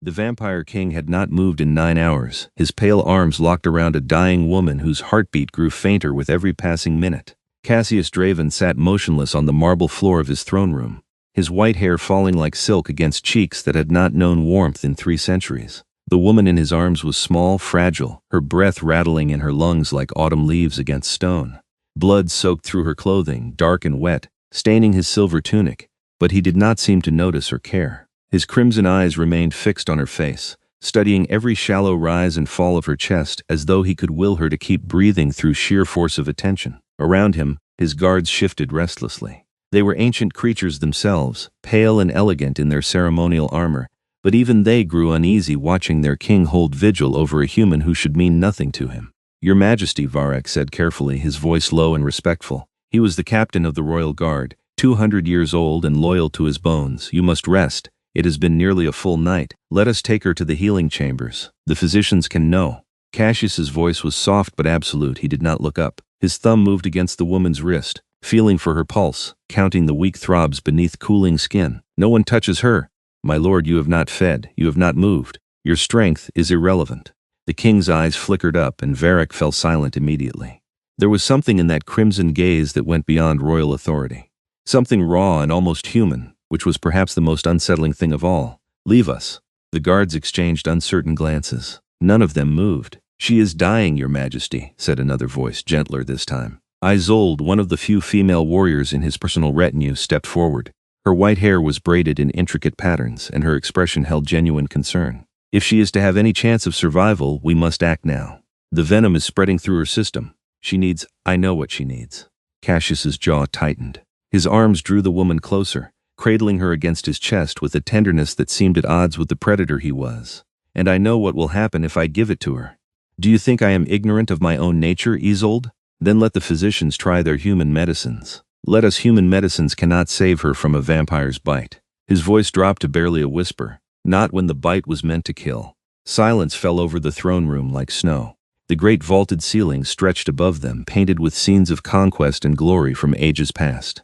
The vampire king had not moved in 9 hours, his pale arms locked around a dying woman whose heartbeat grew fainter with every passing minute. Cassius Draven sat motionless on the marble floor of his throne room, his white hair falling like silk against cheeks that had not known warmth in 3 centuries. The woman in his arms was small, fragile, her breath rattling in her lungs like autumn leaves against stone. Blood soaked through her clothing, dark and wet, staining his silver tunic, but he did not seem to notice or care. His crimson eyes remained fixed on her face, studying every shallow rise and fall of her chest as though he could will her to keep breathing through sheer force of attention. Around him, his guards shifted restlessly. They were ancient creatures themselves, pale and elegant in their ceremonial armor, but even they grew uneasy watching their king hold vigil over a human who should mean nothing to him. "Your Majesty," Varek said carefully, his voice low and respectful. He was the captain of the royal guard, 200 years old and loyal to his bones. "You must rest. It has been nearly a full night. Let us take her to the healing chambers. The physicians can know." Cassius's voice was soft but absolute. He did not look up. His thumb moved against the woman's wrist, feeling for her pulse, counting the weak throbs beneath cooling skin. "No one touches her. My lord, you have not fed, you have not moved. Your strength is irrelevant." The king's eyes flickered up and Varek fell silent immediately. There was something in that crimson gaze that went beyond royal authority. Something raw and almost human, which was perhaps the most unsettling thing of all. "Leave us." The guards exchanged uncertain glances. None of them moved. "She is dying, Your Majesty," said another voice, gentler this time. Isolde, one of the few female warriors in his personal retinue, stepped forward. Her white hair was braided in intricate patterns, and her expression held genuine concern. "If she is to have any chance of survival, we must act now. The venom is spreading through her system. She needs— I know what she needs." Cassius's jaw tightened. His arms drew the woman closer, cradling her against his chest with a tenderness that seemed at odds with the predator he was. "And I know what will happen if I give it to her. Do you think I am ignorant of my own nature, Isolde? Then let the physicians try their human medicines. Let us human medicines cannot save her from a vampire's bite." His voice dropped to barely a whisper. Not when the bite was meant to kill. Silence fell over the throne room like snow. The great vaulted ceiling stretched above them, painted with scenes of conquest and glory from ages past.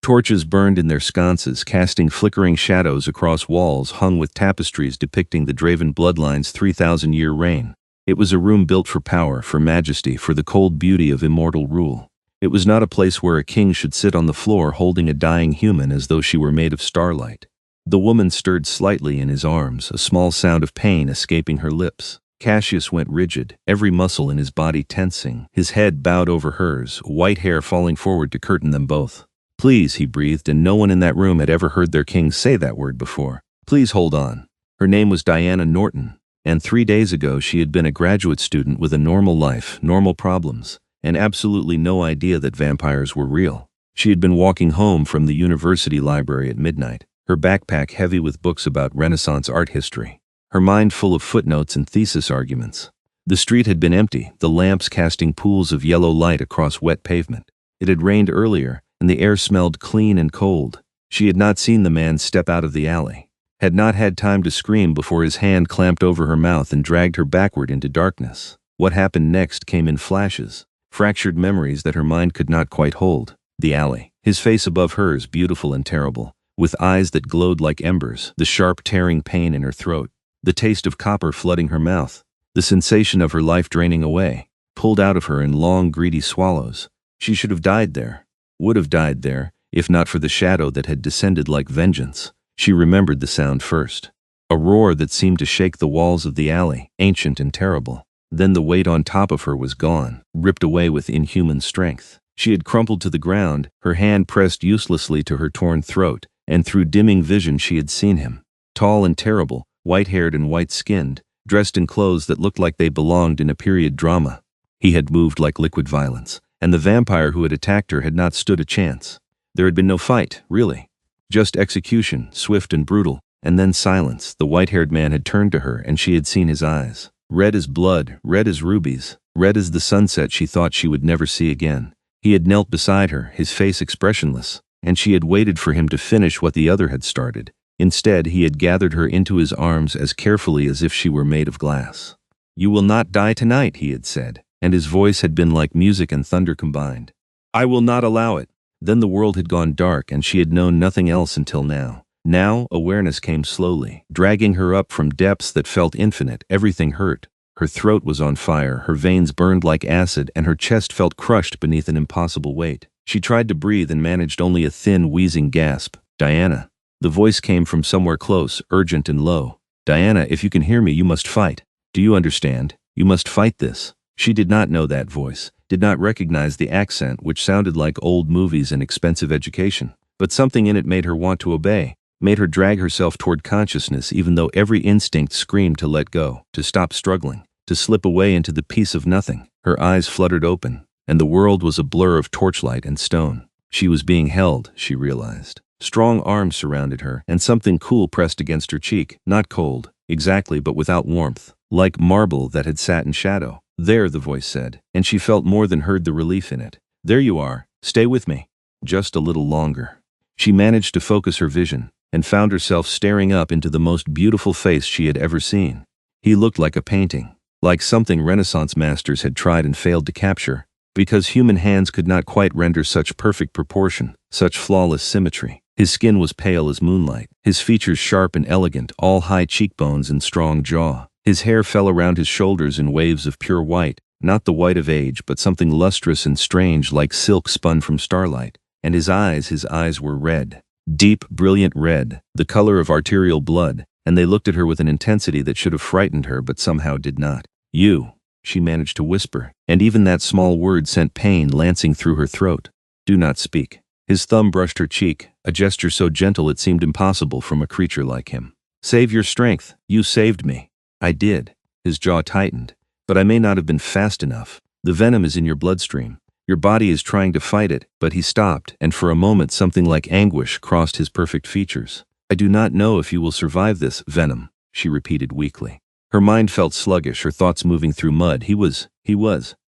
Torches burned in their sconces, casting flickering shadows across walls hung with tapestries depicting the Draven bloodline's 3,000-year reign. It was a room built for power, for majesty, for the cold beauty of immortal rule. It was not a place where a king should sit on the floor holding a dying human as though she were made of starlight. The woman stirred slightly in his arms, a small sound of pain escaping her lips. Cassius went rigid, every muscle in his body tensing, his head bowed over hers, white hair falling forward to curtain them both. "Please," he breathed, and no one in that room had ever heard their king say that word before. "Please hold on." Her name was Diana Norton, and 3 days ago she had been a graduate student with a normal life, normal problems, and absolutely no idea that vampires were real. She had been walking home from the university library at midnight, her backpack heavy with books about Renaissance art history, her mind full of footnotes and thesis arguments. The street had been empty, the lamps casting pools of yellow light across wet pavement. It had rained earlier, and the air smelled clean and cold. She had not seen the man step out of the alley, had not had time to scream before his hand clamped over her mouth and dragged her backward into darkness. What happened next came in flashes, fractured memories that her mind could not quite hold. The alley, his face above hers, beautiful and terrible, with eyes that glowed like embers, the sharp tearing pain in her throat, the taste of copper flooding her mouth, the sensation of her life draining away, pulled out of her in long, greedy swallows. She should have died there, would have died there, if not for the shadow that had descended like vengeance. She remembered the sound first. A roar that seemed to shake the walls of the alley, ancient and terrible. Then the weight on top of her was gone, ripped away with inhuman strength. She had crumpled to the ground, her hand pressed uselessly to her torn throat, and through dimming vision she had seen him. Tall and terrible, white-haired and white-skinned, dressed in clothes that looked like they belonged in a period drama. He had moved like liquid violence, and the vampire who had attacked her had not stood a chance. There had been no fight, really. Just execution, swift and brutal, and then silence. The white-haired man had turned to her, and she had seen his eyes. Red as blood, red as rubies, red as the sunset she thought she would never see again. He had knelt beside her, his face expressionless, and she had waited for him to finish what the other had started. Instead, he had gathered her into his arms as carefully as if she were made of glass. "You will not die tonight," he had said, and his voice had been like music and thunder combined. "I will not allow it." Then the world had gone dark and she had known nothing else until now. Now, awareness came slowly, dragging her up from depths that felt infinite. Everything hurt. Her throat was on fire, her veins burned like acid, and her chest felt crushed beneath an impossible weight. She tried to breathe and managed only a thin, wheezing gasp. "Diana." The voice came from somewhere close, urgent and low. "Diana, if you can hear me, you must fight. Do you understand? You must fight this." She did not know that voice, did not recognize the accent, which sounded like old movies and expensive education. But something in it made her want to obey, made her drag herself toward consciousness even though every instinct screamed to let go, to stop struggling, to slip away into the peace of nothing. Her eyes fluttered open, and the world was a blur of torchlight and stone. She was being held, she realized. Strong arms surrounded her, and something cool pressed against her cheek, not cold, exactly, but without warmth, like marble that had sat in shadow. "There," the voice said, and she felt more than heard the relief in it. "There you are. Stay with me. Just a little longer." She managed to focus her vision, and found herself staring up into the most beautiful face she had ever seen. He looked like a painting, like something Renaissance masters had tried and failed to capture, because human hands could not quite render such perfect proportion, such flawless symmetry. His skin was pale as moonlight, his features sharp and elegant, all high cheekbones and strong jaw. His hair fell around his shoulders in waves of pure white, not the white of age, but something lustrous and strange like silk spun from starlight. And his eyes were red. Deep, brilliant red, the color of arterial blood, and they looked at her with an intensity that should have frightened her but somehow did not. "You," she managed to whisper, and even that small word sent pain lancing through her throat. "Do not speak." His thumb brushed her cheek, a gesture so gentle it seemed impossible from a creature like him. "Save your strength. You saved me." "I did." His jaw tightened. "But I may not have been fast enough. The venom is in your bloodstream. Your body is trying to fight it." But he stopped, and for a moment something like anguish crossed his perfect features. "I do not know if you will survive this venom," she repeated weakly. Her mind felt sluggish, her thoughts moving through mud. He was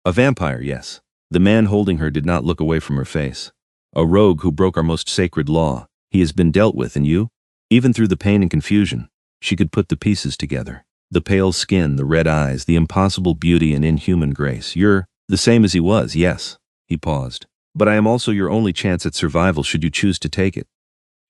a vampire, yes. The man holding her did not look away from her face. "A rogue who broke our most sacred law. He has been dealt with, and you?" Even through the pain and confusion, she could put the pieces together. The pale skin, the red eyes, the impossible beauty and inhuman grace. "You're the same as he was, yes." He paused. "But I am also your only chance at survival should you choose to take it."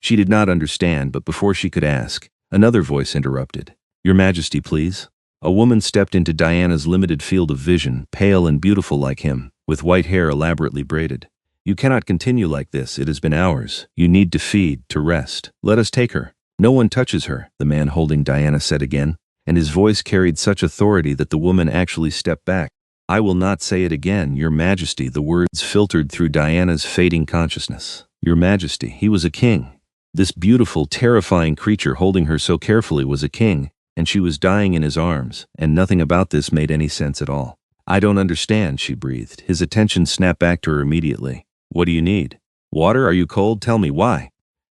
She did not understand, but before she could ask, another voice interrupted. "Your Majesty, please." A woman stepped into Diana's limited field of vision, pale and beautiful like him, with white hair elaborately braided. "You cannot continue like this. It has been hours. You need to feed, to rest. Let us take her." "No one touches her," the man holding Diana said again, and his voice carried such authority that the woman actually stepped back. "I will not say it again, Your Majesty." The words filtered through Diana's fading consciousness. Your Majesty, he was a king. This beautiful, terrifying creature holding her so carefully was a king, and she was dying in his arms, and nothing about this made any sense at all. "I don't understand," she breathed. His attention snapped back to her immediately. "What do you need? Water? Are you cold? Tell me, why?"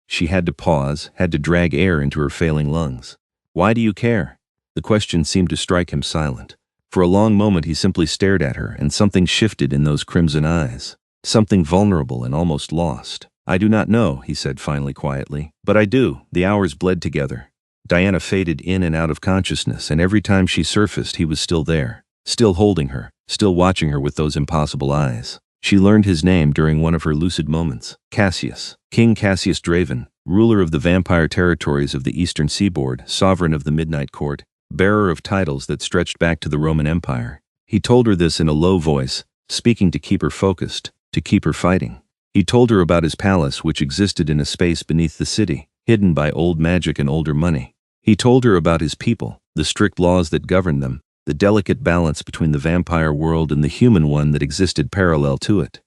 She had to pause, had to drag air into her failing lungs. "Why do you care?" The question seemed to strike him silent. For a long moment he simply stared at her, and something shifted in those crimson eyes. Something vulnerable and almost lost. "I do not know," he said finally quietly. "But I do." The hours bled together. Diana faded in and out of consciousness, and every time she surfaced he was still there, still holding her, still watching her with those impossible eyes. She learned his name during one of her lucid moments. Cassius. King Cassius Draven, ruler of the vampire territories of the eastern seaboard, sovereign of the Midnight Court, bearer of titles that stretched back to the Roman Empire. He told her this in a low voice, speaking to keep her focused, to keep her fighting. He told her about his palace, which existed in a space beneath the city, hidden by old magic and older money. He told her about his people, the strict laws that governed them, the delicate balance between the vampire world and the human one that existed parallel to it.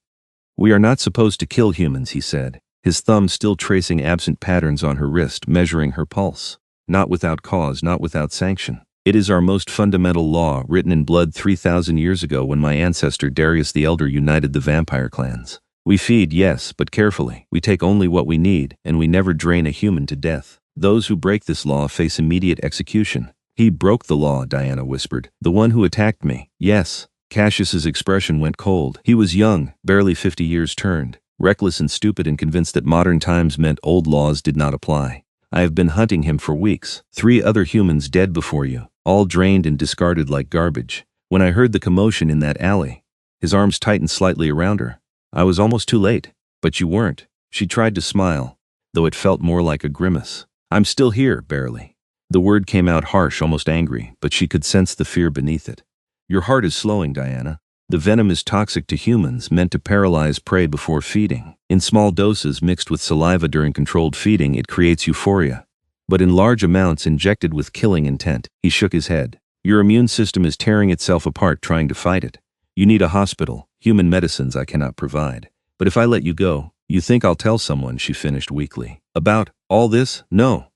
"We are not supposed to kill humans," he said, his thumb still tracing absent patterns on her wrist, measuring her pulse. "Not without cause, not without sanction. It is our most fundamental law, written in blood 3,000 years ago when my ancestor Darius the Elder united the vampire clans. We feed, yes, but carefully. We take only what we need, and we never drain a human to death. Those who break this law face immediate execution." "He broke the law," Diana whispered. "The one who attacked me." "Yes." Cassius's expression went cold. He was young, barely 50 years turned, reckless and stupid, and convinced that modern times meant old laws did not apply. "I have been hunting him for weeks. 3 other humans dead before you, all drained and discarded like garbage. When I heard the commotion in that alley," his arms tightened slightly around her, "I was almost too late." "But you weren't." She tried to smile, though it felt more like a grimace. I'm still here, barely. The word came out harsh, almost angry, but she could sense the fear beneath it. Your heart is slowing, Diana. The venom is toxic to humans, meant to paralyze prey before feeding. In small doses mixed with saliva during controlled feeding, it creates euphoria. But in large amounts injected with killing intent, he shook his head. Your immune system is tearing itself apart trying to fight it. You need a hospital. Human medicines I cannot provide. But if I let you go, you think I'll tell someone, she finished weakly. About all this? No.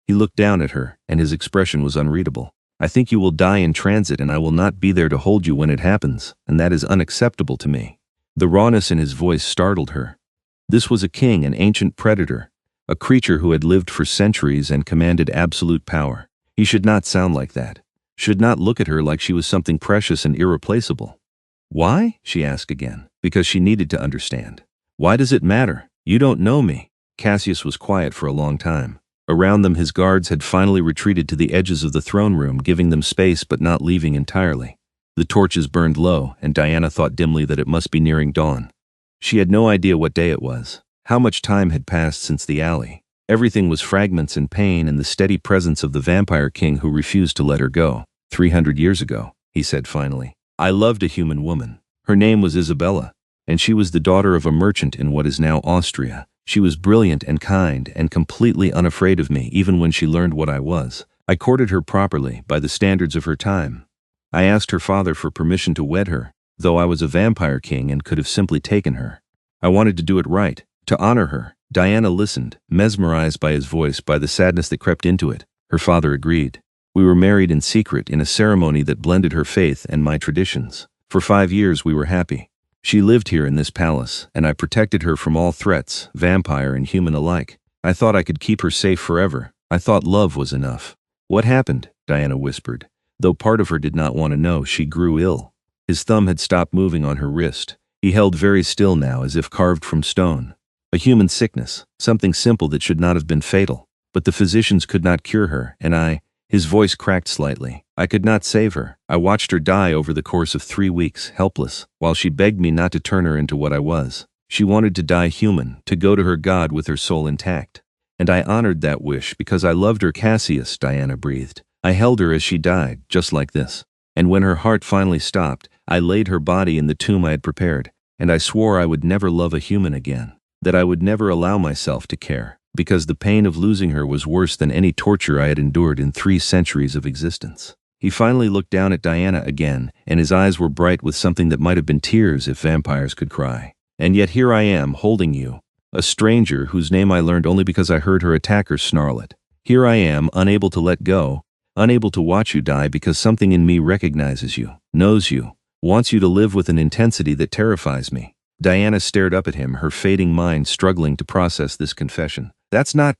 He looked down at her, and his expression was unreadable. I think you will die in transit and I will not be there to hold you when it happens, and that is unacceptable to me. The rawness in his voice startled her. This was a king, an ancient predator, a creature who had lived for centuries and commanded absolute power. He should not sound like that, should not look at her like she was something precious and irreplaceable. Why? She asked again, because she needed to understand. Why does it matter? You don't know me. Cassius was quiet for a long time. Around them his guards had finally retreated to the edges of the throne room, giving them space but not leaving entirely. The torches burned low, and Diana thought dimly that it must be nearing dawn. She had no idea what day it was, how much time had passed since the alley. Everything was fragments and pain and the steady presence of the vampire king who refused to let her go. 300 years ago, he said finally, I loved a human woman. Her name was Isabella, and she was the daughter of a merchant in what is now Austria. She was brilliant and kind and completely unafraid of me even when she learned what I was. I courted her properly, by the standards of her time. I asked her father for permission to wed her, though I was a vampire king and could have simply taken her. I wanted to do it right, to honor her. Diana listened, mesmerized by his voice, by the sadness that crept into it. Her father agreed. We were married in secret in a ceremony that blended her faith and my traditions. For 5 years we were happy. She lived here in this palace, and I protected her from all threats, vampire and human alike. I thought I could keep her safe forever. I thought love was enough. What happened? Diana whispered. Though part of her did not want to know, she grew ill. His thumb had stopped moving on her wrist. He held very still now, as if carved from stone. A human sickness, something simple that should not have been fatal. But the physicians could not cure her, and his voice cracked slightly. I could not save her. I watched her die over the course of 3 weeks, helpless, while she begged me not to turn her into what I was. She wanted to die human, to go to her God with her soul intact. And I honored that wish because I loved her. Cassius, Diana breathed. I held her as she died, just like this. And when her heart finally stopped, I laid her body in the tomb I had prepared, and I swore I would never love a human again, that I would never allow myself to care, because the pain of losing her was worse than any torture I had endured in 3 centuries of existence. He finally looked down at Diana again, and his eyes were bright with something that might have been tears if vampires could cry. And yet here I am, holding you, a stranger whose name I learned only because I heard her attackers snarl it. Here I am, unable to let go, unable to watch you die because something in me recognizes you, knows you, wants you to live with an intensity that terrifies me. Diana stared up at him, her fading mind struggling to process this confession. That's not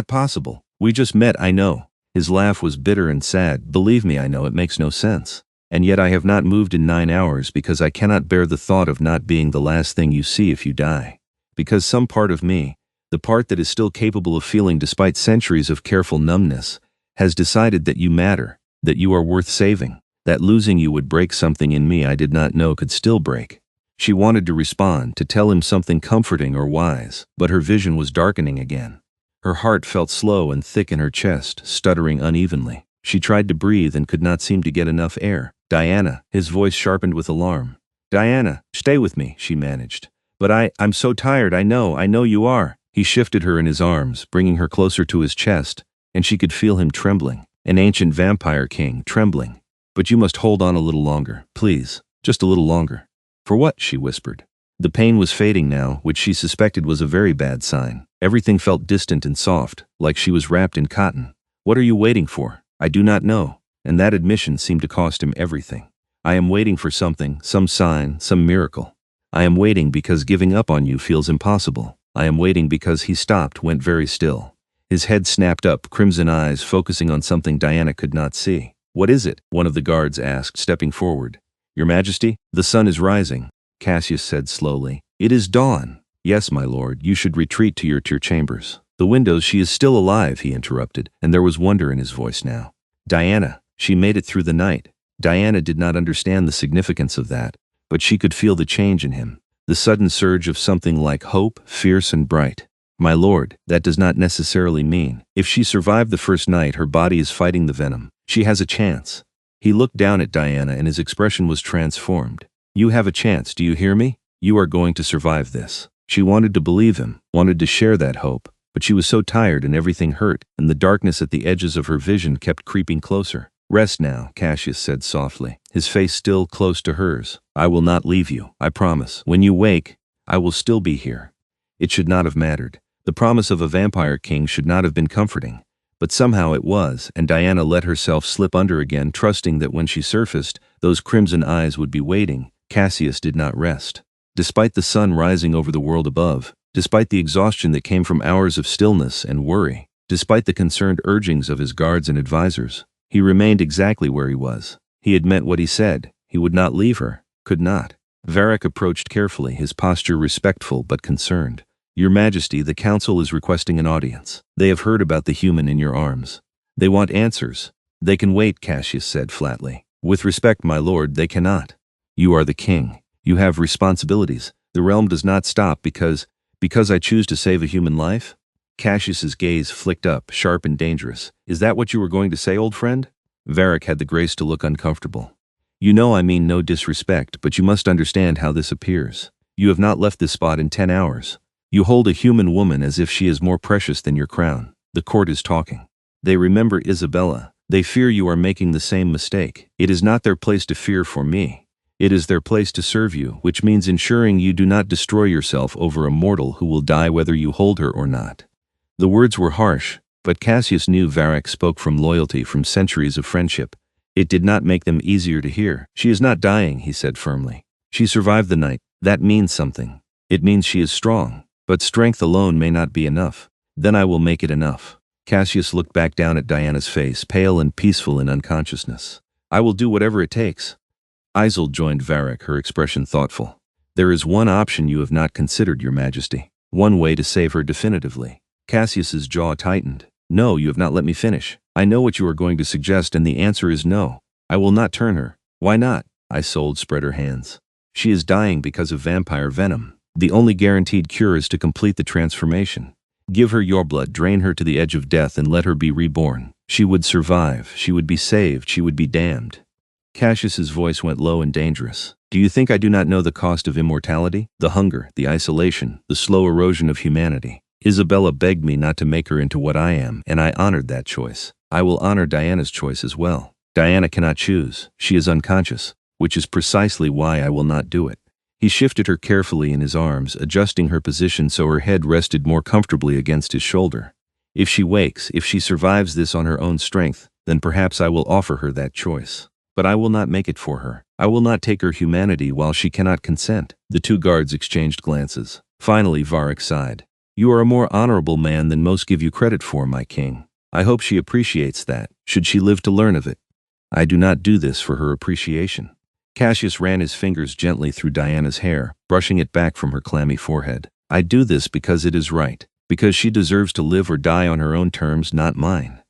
possible. We just met, I know. His laugh was bitter and sad. Believe me, I know it makes no sense. And yet I have not moved in 9 hours because I cannot bear the thought of not being the last thing you see if you die. Because some part of me, the part that is still capable of feeling despite centuries of careful numbness, has decided that you matter, that you are worth saving, that losing you would break something in me I did not know could still break. She wanted to respond, to tell him something comforting or wise, but her vision was darkening again. Her heart felt slow and thick in her chest, stuttering unevenly. She tried to breathe and could not seem to get enough air. Diana, his voice sharpened with alarm. Diana, stay with me, she managed. But I'm so tired, I know you are. He shifted her in his arms, bringing her closer to his chest, and she could feel him trembling, an ancient vampire king trembling. But you must hold on a little longer, please, just a little longer. For what? She whispered. The pain was fading now, which she suspected was a very bad sign. Everything felt distant and soft, like she was wrapped in cotton. What are you waiting for? I do not know. And that admission seemed to cost him everything. I am waiting for something, some sign, some miracle. I am waiting because giving up on you feels impossible. I am waiting because he stopped, went very still. His head snapped up, crimson eyes focusing on something Diana could not see. What is it? One of the guards asked, stepping forward. Your Majesty, the sun is rising, Cassius said slowly. It is dawn. Yes, my lord, you should retreat to your chambers. The windows, she is still alive, he interrupted, and there was wonder in his voice now. Diana, she made it through the night. Diana did not understand the significance of that, but she could feel the change in him, the sudden surge of something like hope, fierce and bright. My lord, that does not necessarily mean. If she survived the first night, her body is fighting the venom. She has a chance. He looked down at Diana and his expression was transformed. You have a chance, do you hear me? You are going to survive this. She wanted to believe him, wanted to share that hope, but she was so tired and everything hurt, and the darkness at the edges of her vision kept creeping closer. Rest now, Cassius said softly, his face still close to hers. I will not leave you, I promise. When you wake, I will still be here. It should not have mattered. The promise of a vampire king should not have been comforting. But somehow it was, and Diana let herself slip under again, trusting that when she surfaced, those crimson eyes would be waiting. Cassius did not rest. Despite the sun rising over the world above, despite the exhaustion that came from hours of stillness and worry, despite the concerned urgings of his guards and advisors, he remained exactly where he was. He had meant what he said. He would not leave her, could not. Varric approached carefully, his posture respectful but concerned. Your Majesty, the council is requesting an audience. They have heard about the human in your arms. They want answers. They can wait, Cassius said flatly. With respect, my lord, they cannot. You are the king. You have responsibilities. The realm does not stop because I choose to save a human life? Cassius's gaze flicked up, sharp and dangerous. Is that what you were going to say, old friend? Varric had the grace to look uncomfortable. You know I mean no disrespect, but you must understand how this appears. You have not left this spot in 10 hours. You hold a human woman as if she is more precious than your crown. The court is talking. They remember Isabella. They fear you are making the same mistake. It is not their place to fear for me. It is their place to serve you, which means ensuring you do not destroy yourself over a mortal who will die whether you hold her or not. The words were harsh, but Cassius knew Varric spoke from loyalty, from centuries of friendship. It did not make them easier to hear. She is not dying, he said firmly. She survived the night. That means something. It means she is strong. But strength alone may not be enough. Then I will make it enough. Cassius looked back down at Diana's face, pale and peaceful in unconsciousness. I will do whatever it takes. Isolde joined Varric, her expression thoughtful. There is one option you have not considered, your Majesty. One way to save her definitively. Cassius's jaw tightened. No, you have not let me finish. I know what you are going to suggest, and the answer is no. I will not turn her. Why not? Isolde spread her hands. She is dying because of vampire venom. The only guaranteed cure is to complete the transformation. Give her your blood, drain her to the edge of death, and let her be reborn. She would survive. She would be saved. She would be damned. Cassius's voice went low and dangerous. Do you think I do not know the cost of immortality? The hunger, the isolation, the slow erosion of humanity. Isabella begged me not to make her into what I am, and I honored that choice. I will honor Diana's choice as well. Diana cannot choose. She is unconscious, which is precisely why I will not do it. He shifted her carefully in his arms, adjusting her position so her head rested more comfortably against his shoulder. If she wakes, if she survives this on her own strength, then perhaps I will offer her that choice. But I will not make it for her. I will not take her humanity while she cannot consent. The two guards exchanged glances. Finally, Varric sighed. You are a more honorable man than most give you credit for, my king. I hope she appreciates that, should she live to learn of it. I do not do this for her appreciation. Cassius ran his fingers gently through Diana's hair, brushing it back from her clammy forehead. I do this because it is right, because she deserves to live or die on her own terms, not mine.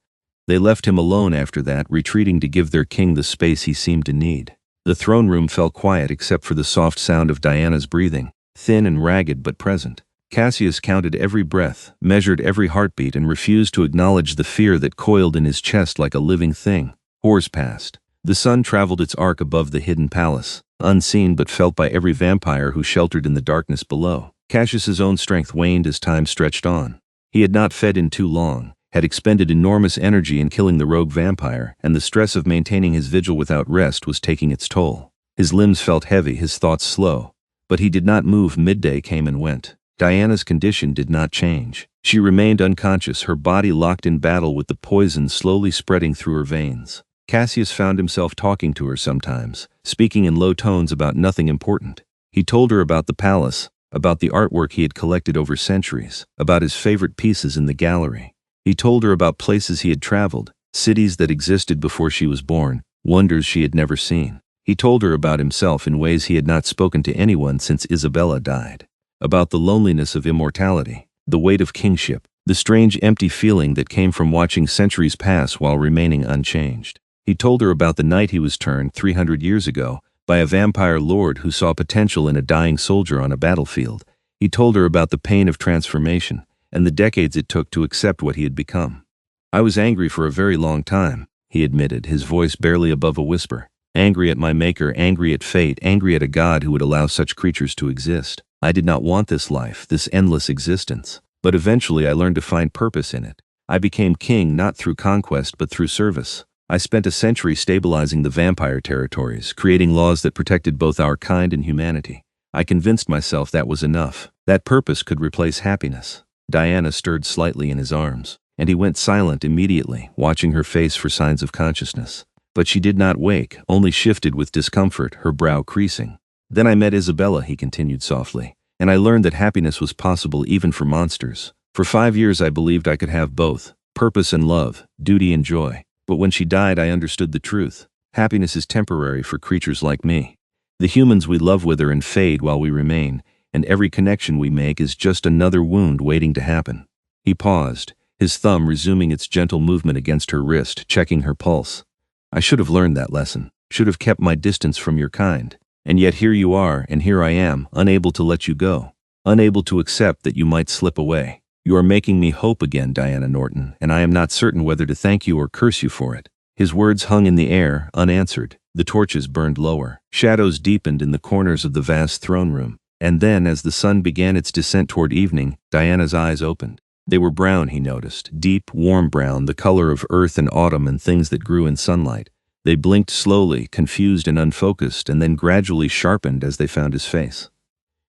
They left him alone after that, retreating to give their king the space he seemed to need. The throne room fell quiet except for the soft sound of Diana's breathing, thin and ragged but present. Cassius counted every breath, measured every heartbeat, and refused to acknowledge the fear that coiled in his chest like a living thing. Hours passed. The sun traveled its arc above the hidden palace, unseen but felt by every vampire who sheltered in the darkness below. Cassius's own strength waned as time stretched on. He had not fed in too long, had expended enormous energy in killing the rogue vampire, and the stress of maintaining his vigil without rest was taking its toll. His limbs felt heavy, his thoughts slow. But he did not move. Midday came and went. Diana's condition did not change. She remained unconscious, her body locked in battle with the poison slowly spreading through her veins. Cassius found himself talking to her sometimes, speaking in low tones about nothing important. He told her about the palace, about the artwork he had collected over centuries, about his favorite pieces in the gallery. He told her about places he had traveled, cities that existed before she was born, wonders she had never seen. He told her about himself in ways he had not spoken to anyone since Isabella died. About the loneliness of immortality, the weight of kingship, the strange empty feeling that came from watching centuries pass while remaining unchanged. He told her about the night he was turned 300 years ago by a vampire lord who saw potential in a dying soldier on a battlefield. He told her about the pain of transformation and the decades it took to accept what he had become. I was angry for a very long time, he admitted, his voice barely above a whisper. Angry at my maker, angry at fate, angry at a God who would allow such creatures to exist. I did not want this life, this endless existence. But eventually I learned to find purpose in it. I became king not through conquest but through service. I spent a century stabilizing the vampire territories, creating laws that protected both our kind and humanity. I convinced myself that was enough. That purpose could replace happiness. Diana stirred slightly in his arms, and he went silent immediately, watching her face for signs of consciousness. But she did not wake, only shifted with discomfort, her brow creasing. Then I met Isabella, he continued softly, and I learned that happiness was possible even for monsters. For 5 years I believed I could have both, purpose and love, duty and joy. But when she died I understood the truth. Happiness is temporary for creatures like me. The humans we love wither and fade while we remain, and every connection we make is just another wound waiting to happen. He paused, his thumb resuming its gentle movement against her wrist, checking her pulse. I should have learned that lesson, should have kept my distance from your kind. And yet here you are, and here I am, unable to let you go, unable to accept that you might slip away. You are making me hope again, Diana Norton, and I am not certain whether to thank you or curse you for it. His words hung in the air, unanswered. The torches burned lower. Shadows deepened in the corners of the vast throne room. And then, as the sun began its descent toward evening, Diana's eyes opened. They were brown, he noticed, deep, warm brown, the color of earth and autumn and things that grew in sunlight. They blinked slowly, confused and unfocused, and then gradually sharpened as they found his face.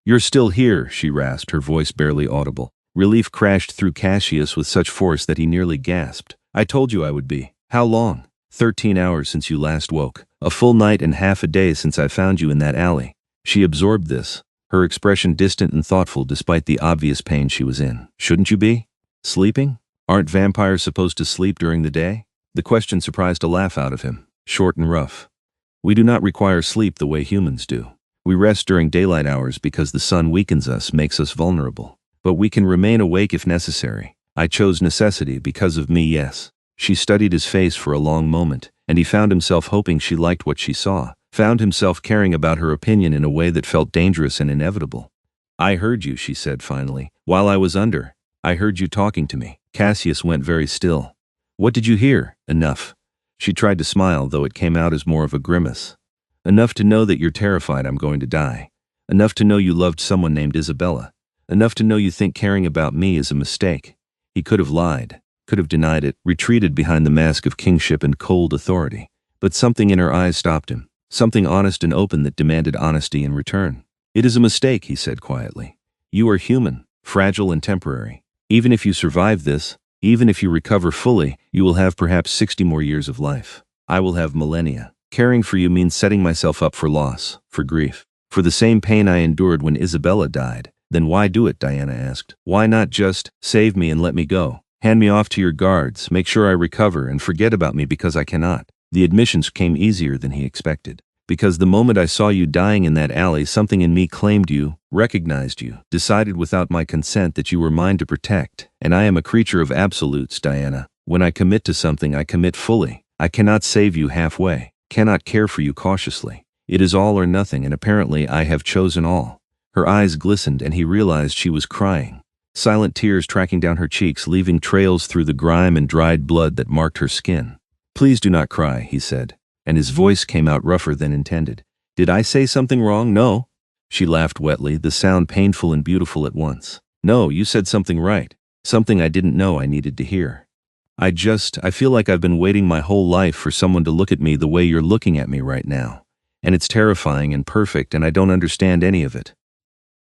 "You're still here," she rasped, her voice barely audible. Relief crashed through Cassius with such force that he nearly gasped. "I told you I would be." "How long?" 13 hours since you last woke. A full night and half a day since I found you in that alley." She absorbed this, her expression distant and thoughtful despite the obvious pain she was in. "Shouldn't you be? Sleeping? Aren't vampires supposed to sleep during the day?" The question surprised a laugh out of him, short and rough. "We do not require sleep the way humans do. We rest during daylight hours because the sun weakens us, makes us vulnerable. But we can remain awake if necessary. I chose necessity because of me, yes." She studied his face for a long moment, and he found himself hoping she liked what she saw, found himself caring about her opinion in a way that felt dangerous and inevitable. "I heard you," she said finally, "while I was under. I heard you talking to me." Cassius went very still. "What did you hear?" "Enough." She tried to smile, though it came out as more of a grimace. "Enough to know that you're terrified I'm going to die. Enough to know you loved someone named Isabella. Enough to know you think caring about me is a mistake." He could have lied, could have denied it, retreated behind the mask of kingship and cold authority. But something in her eyes stopped him, something honest and open that demanded honesty in return. "It is a mistake," he said quietly. "You are human, fragile and temporary. Even if you survive this, even if you recover fully, you will have perhaps 60 more years of life. I will have millennia. Caring for you means setting myself up for loss, for grief, for the same pain I endured when Isabella died." "Then why do it?" Diana asked. "Why not just save me and let me go? Hand me off to your guards, make sure I recover, and forget about me because I cannot." The admissions came easier than he expected. "Because the moment I saw you dying in that alley, something in me claimed you, recognized you, decided without my consent that you were mine to protect. And I am a creature of absolutes, Diana. When I commit to something, I commit fully. I cannot save you halfway, cannot care for you cautiously. It is all or nothing, and apparently I have chosen all." Her eyes glistened, and he realized she was crying. Silent tears tracking down her cheeks, leaving trails through the grime and dried blood that marked her skin. "Please do not cry," he said, and his voice came out rougher than intended. "Did I say something wrong?" "No." She laughed wetly, the sound painful and beautiful at once. "No, you said something right, something I didn't know I needed to hear. I feel like I've been waiting my whole life for someone to look at me the way you're looking at me right now. And it's terrifying and perfect, and I don't understand any of it."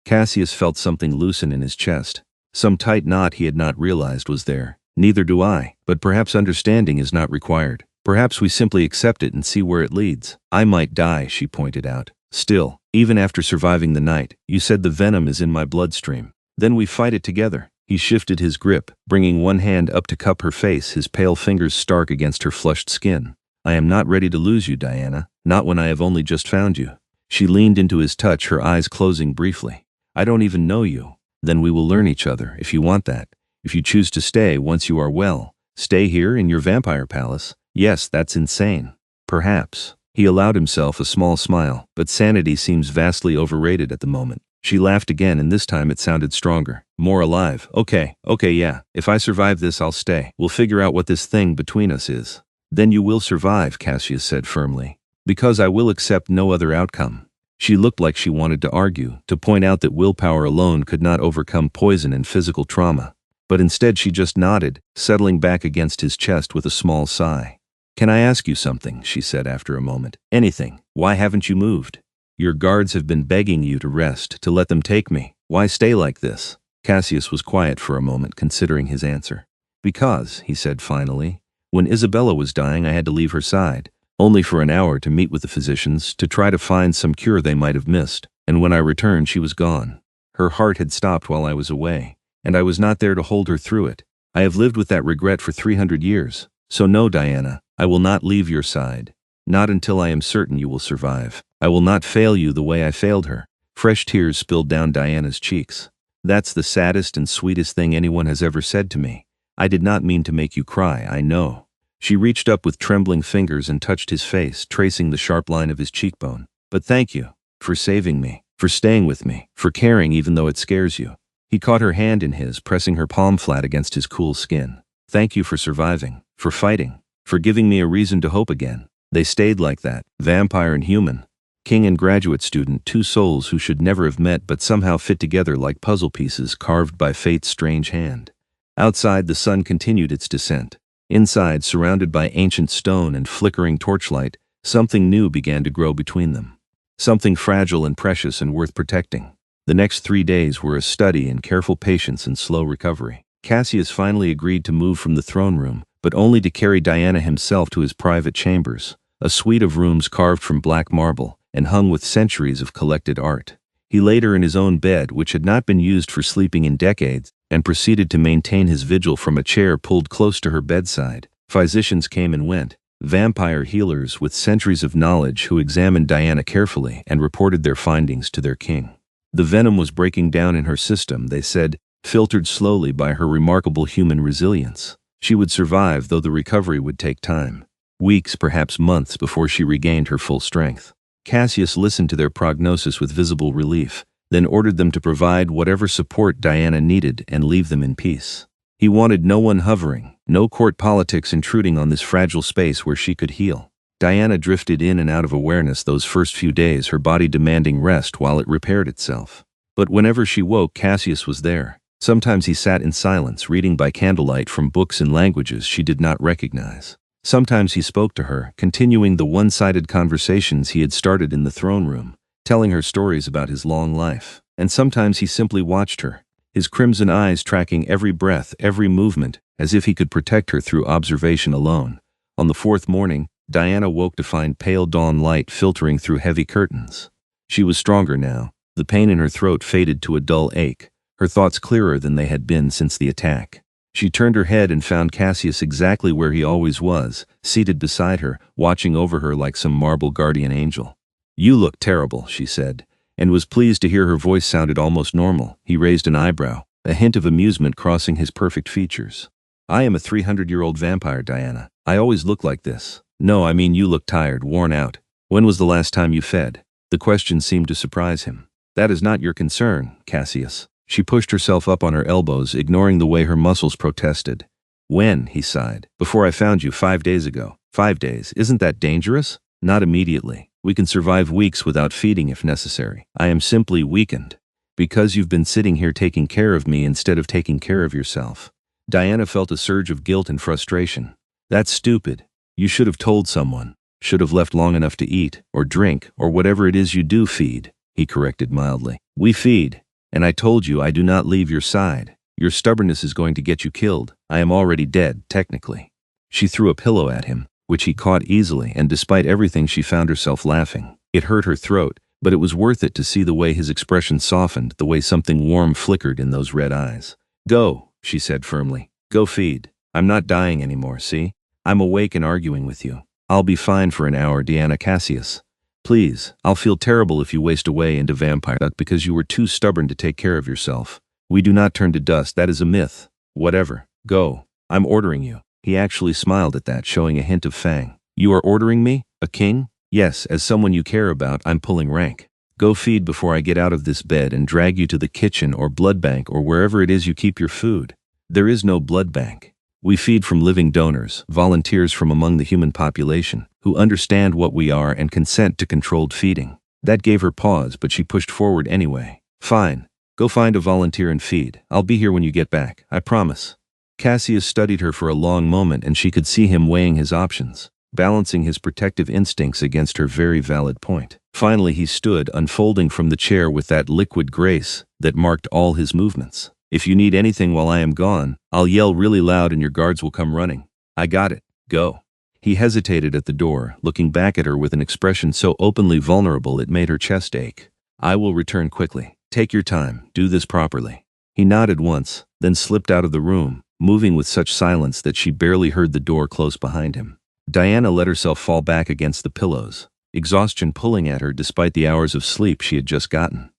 Cassius felt something loosen in his chest. Some tight knot he had not realized was there. "Neither do I, but perhaps understanding is not required. Perhaps we simply accept it and see where it leads." "I might die," she pointed out. "Still, even after surviving the night, you said the venom is in my bloodstream. Then we fight it together." He shifted his grip, bringing one hand up to cup her face, his pale fingers stark against her flushed skin. "I am not ready to lose you, Diana, not when I have only just found you." She leaned into his touch, her eyes closing briefly. "I don't even know you. Then we will learn each other, if you want that. If you choose to stay once you are well. Stay here in your vampire palace. Yes, that's insane. Perhaps." He allowed himself a small smile, but sanity seems vastly overrated at the moment. She laughed again, and this time it sounded stronger. More alive. Okay, yeah. If I survive this, I'll stay. We'll figure out what this thing between us is. Then you will survive, Cassius said firmly. Because I will accept no other outcome. She looked like she wanted to argue, to point out that willpower alone could not overcome poison and physical trauma. But instead she just nodded, settling back against his chest with a small sigh. Can I ask you something? She said after a moment. Anything. Why haven't you moved? Your guards have been begging you to rest, to let them take me. Why stay like this? Cassius was quiet for a moment, considering his answer. Because, he said finally, when Isabella was dying I had to leave her side, only for an hour to meet with the physicians, to try to find some cure they might have missed, and when I returned she was gone. Her heart had stopped while I was away, and I was not there to hold her through it. I have lived with that regret for 300 years. So no, Diana, I will not leave your side. Not until I am certain you will survive. I will not fail you the way I failed her. Fresh tears spilled down Diana's cheeks. That's the saddest and sweetest thing anyone has ever said to me. I did not mean to make you cry, I know. She reached up with trembling fingers and touched his face, tracing the sharp line of his cheekbone. But thank you. For saving me. For staying with me. For caring even though it scares you. He caught her hand in his, pressing her palm flat against his cool skin. Thank you for surviving. For fighting. For giving me a reason to hope again. They stayed like that, vampire and human. King and graduate student, two souls who should never have met but somehow fit together like puzzle pieces carved by fate's strange hand. Outside, the sun continued its descent. Inside, surrounded by ancient stone and flickering torchlight, something new began to grow between them. Something fragile and precious and worth protecting. The next 3 days were a study in careful patience and slow recovery. Cassius finally agreed to move from the throne room, but only to carry Diana himself to his private chambers, a suite of rooms carved from black marble and hung with centuries of collected art. He laid her in his own bed, which had not been used for sleeping in decades, and proceeded to maintain his vigil from a chair pulled close to her bedside. Physicians came and went, vampire healers with centuries of knowledge who examined Diana carefully and reported their findings to their king. The venom was breaking down in her system, they said, filtered slowly by her remarkable human resilience. She would survive, though the recovery would take time. Weeks, perhaps months, before she regained her full strength. Cassius listened to their prognosis with visible relief, then ordered them to provide whatever support Diana needed and leave them in peace. He wanted no one hovering, no court politics intruding on this fragile space where she could heal. Diana drifted in and out of awareness those first few days, her body demanding rest while it repaired itself. But whenever she woke, Cassius was there. Sometimes he sat in silence, reading by candlelight from books in languages she did not recognize. Sometimes he spoke to her, continuing the one-sided conversations he had started in the throne room, telling her stories about his long life. And sometimes he simply watched her, his crimson eyes tracking every breath, every movement, as if he could protect her through observation alone. On the 4th morning, Diana woke to find pale dawn light filtering through heavy curtains. She was stronger now. The pain in her throat faded to a dull ache, her thoughts clearer than they had been since the attack. She turned her head and found Cassius exactly where he always was, seated beside her, watching over her like some marble guardian angel. You look terrible, she said, and was pleased to hear her voice sounded almost normal. He raised an eyebrow, a hint of amusement crossing his perfect features. I am a 300-year-old vampire, Diana. I always look like this. No, I mean you look tired, worn out. When was the last time you fed? The question seemed to surprise him. That is not your concern, Cassius. She pushed herself up on her elbows, ignoring the way her muscles protested. When? He sighed. Before I found you 5 days ago. 5 days. Isn't that dangerous? Not immediately. We can survive weeks without feeding if necessary. I am simply weakened. Because you've been sitting here taking care of me instead of taking care of yourself. Diana felt a surge of guilt and frustration. That's stupid. You should have told someone. Should have left long enough to eat, or drink, or whatever it is you do feed, he corrected mildly. We feed. And I told you I do not leave your side. Your stubbornness is going to get you killed. I am already dead, technically. She threw a pillow at him, which he caught easily, and despite everything she found herself laughing. It hurt her throat, but it was worth it to see the way his expression softened, the way something warm flickered in those red eyes. Go, she said firmly. Go feed. I'm not dying anymore, see? I'm awake and arguing with you. I'll be fine for an hour, Diana Cassius. Please, I'll feel terrible if you waste away into vampire because you were too stubborn to take care of yourself. We do not turn to dust, that is a myth. Whatever. Go. I'm ordering you. He actually smiled at that, showing a hint of fang. You are ordering me? A king? Yes, as someone you care about, I'm pulling rank. Go feed before I get out of this bed and drag you to the kitchen or blood bank or wherever it is you keep your food. There is no blood bank. We feed from living donors, volunteers from among the human population, who understand what we are and consent to controlled feeding. That gave her pause, but she pushed forward anyway. Fine. Go find a volunteer and feed. I'll be here when you get back, I promise. Cassius studied her for a long moment, and she could see him weighing his options, balancing his protective instincts against her very valid point. Finally he stood, unfolding from the chair with that liquid grace that marked all his movements. If you need anything while I am gone, I'll yell really loud and your guards will come running. I got it. Go. He hesitated at the door, looking back at her with an expression so openly vulnerable it made her chest ache. I will return quickly. Take your time. Do this properly. He nodded once, then slipped out of the room, moving with such silence that she barely heard the door close behind him. Diana let herself fall back against the pillows, exhaustion pulling at her despite the hours of sleep she had just gotten.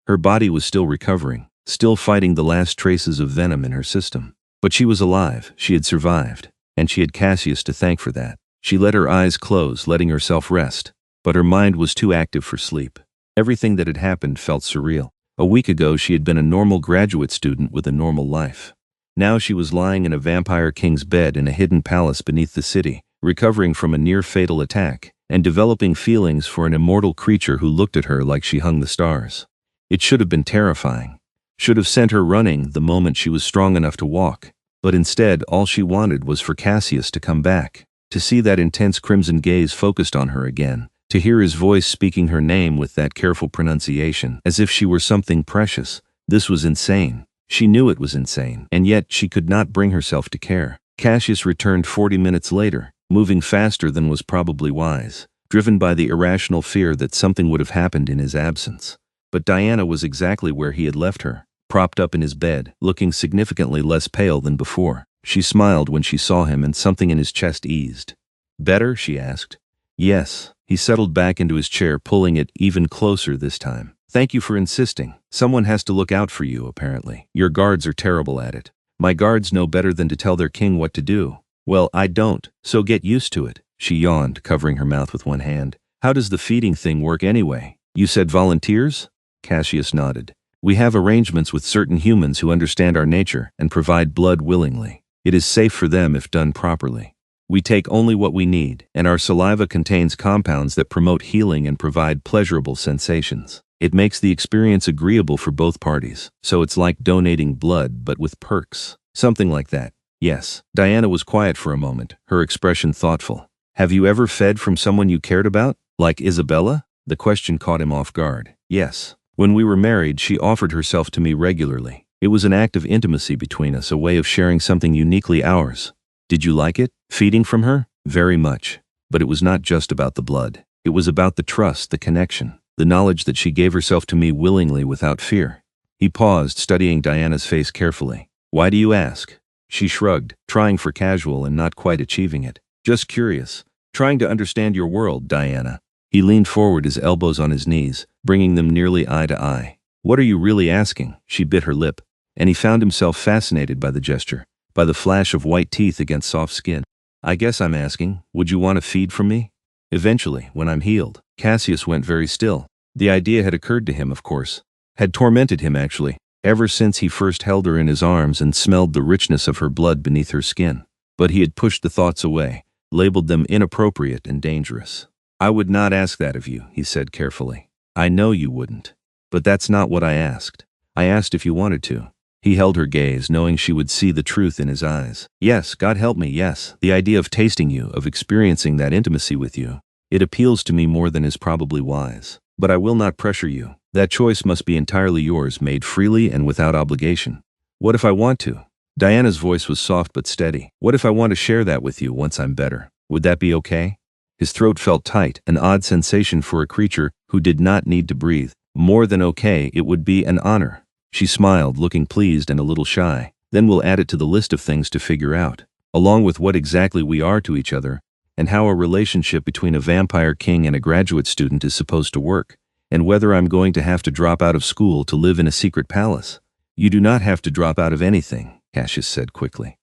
Her body was still recovering, still fighting the last traces of venom in her system. But she was alive, she had survived, and she had Cassius to thank for that. She let her eyes close, letting herself rest, but her mind was too active for sleep. Everything that had happened felt surreal. A week ago she had been a normal graduate student with a normal life. Now she was lying in a vampire king's bed in a hidden palace beneath the city, recovering from a near-fatal attack, and developing feelings for an immortal creature who looked at her like she hung the stars. It should have been terrifying. Should have sent her running the moment she was strong enough to walk. But instead, all she wanted was for Cassius to come back, to see that intense crimson gaze focused on her again, to hear his voice speaking her name with that careful pronunciation, as if she were something precious. This was insane. She knew it was insane, and yet she could not bring herself to care. Cassius returned 40 minutes later, moving faster than was probably wise, driven by the irrational fear that something would have happened in his absence. But Diana was exactly where he had left her, propped up in his bed, looking significantly less pale than before. She smiled when she saw him, and something in his chest eased. Better? She asked. Yes. He settled back into his chair, pulling it even closer this time. Thank you for insisting. Someone has to look out for you, apparently. Your guards are terrible at it. My guards know better than to tell their king what to do. Well, I don't, so get used to it. She yawned, covering her mouth with one hand. How does the feeding thing work anyway? You said volunteers? Cassius nodded. We have arrangements with certain humans who understand our nature and provide blood willingly. It is safe for them if done properly. We take only what we need, and our saliva contains compounds that promote healing and provide pleasurable sensations. It makes the experience agreeable for both parties, so it's like donating blood but with perks. Something like that. Yes. Diana was quiet for a moment, her expression thoughtful. Have you ever fed from someone you cared about? Like Isabella? The question caught him off guard. Yes. When we were married, she offered herself to me regularly. It was an act of intimacy between us, a way of sharing something uniquely ours. Did you like it? Feeding from her? Very much. But it was not just about the blood. It was about the trust, the connection, the knowledge that she gave herself to me willingly without fear. He paused, studying Diana's face carefully. Why do you ask? She shrugged, trying for casual and not quite achieving it. Just curious. Trying to understand your world, Diana. He leaned forward, his elbows on his knees, bringing them nearly eye to eye. What are you really asking? She bit her lip, and he found himself fascinated by the gesture, by the flash of white teeth against soft skin. I guess I'm asking, would you want to feed from me? Eventually, when I'm healed. Cassius went very still. The idea had occurred to him, of course. Had tormented him, actually, ever since he first held her in his arms and smelled the richness of her blood beneath her skin. But he had pushed the thoughts away, labeled them inappropriate and dangerous. I would not ask that of you, he said carefully. I know you wouldn't. But that's not what I asked. I asked if you wanted to. He held her gaze, knowing she would see the truth in his eyes. Yes, God help me, yes. The idea of tasting you, of experiencing that intimacy with you, it appeals to me more than is probably wise. But I will not pressure you. That choice must be entirely yours, made freely and without obligation. What if I want to? Diana's voice was soft but steady. What if I want to share that with you once I'm better? Would that be okay? His throat felt tight, an odd sensation for a creature who did not need to breathe. More than okay, it would be an honor. She smiled, looking pleased and a little shy. Then we'll add it to the list of things to figure out, along with what exactly we are to each other, and how a relationship between a vampire king and a graduate student is supposed to work, and whether I'm going to have to drop out of school to live in a secret palace. You do not have to drop out of anything, Cassius said quickly.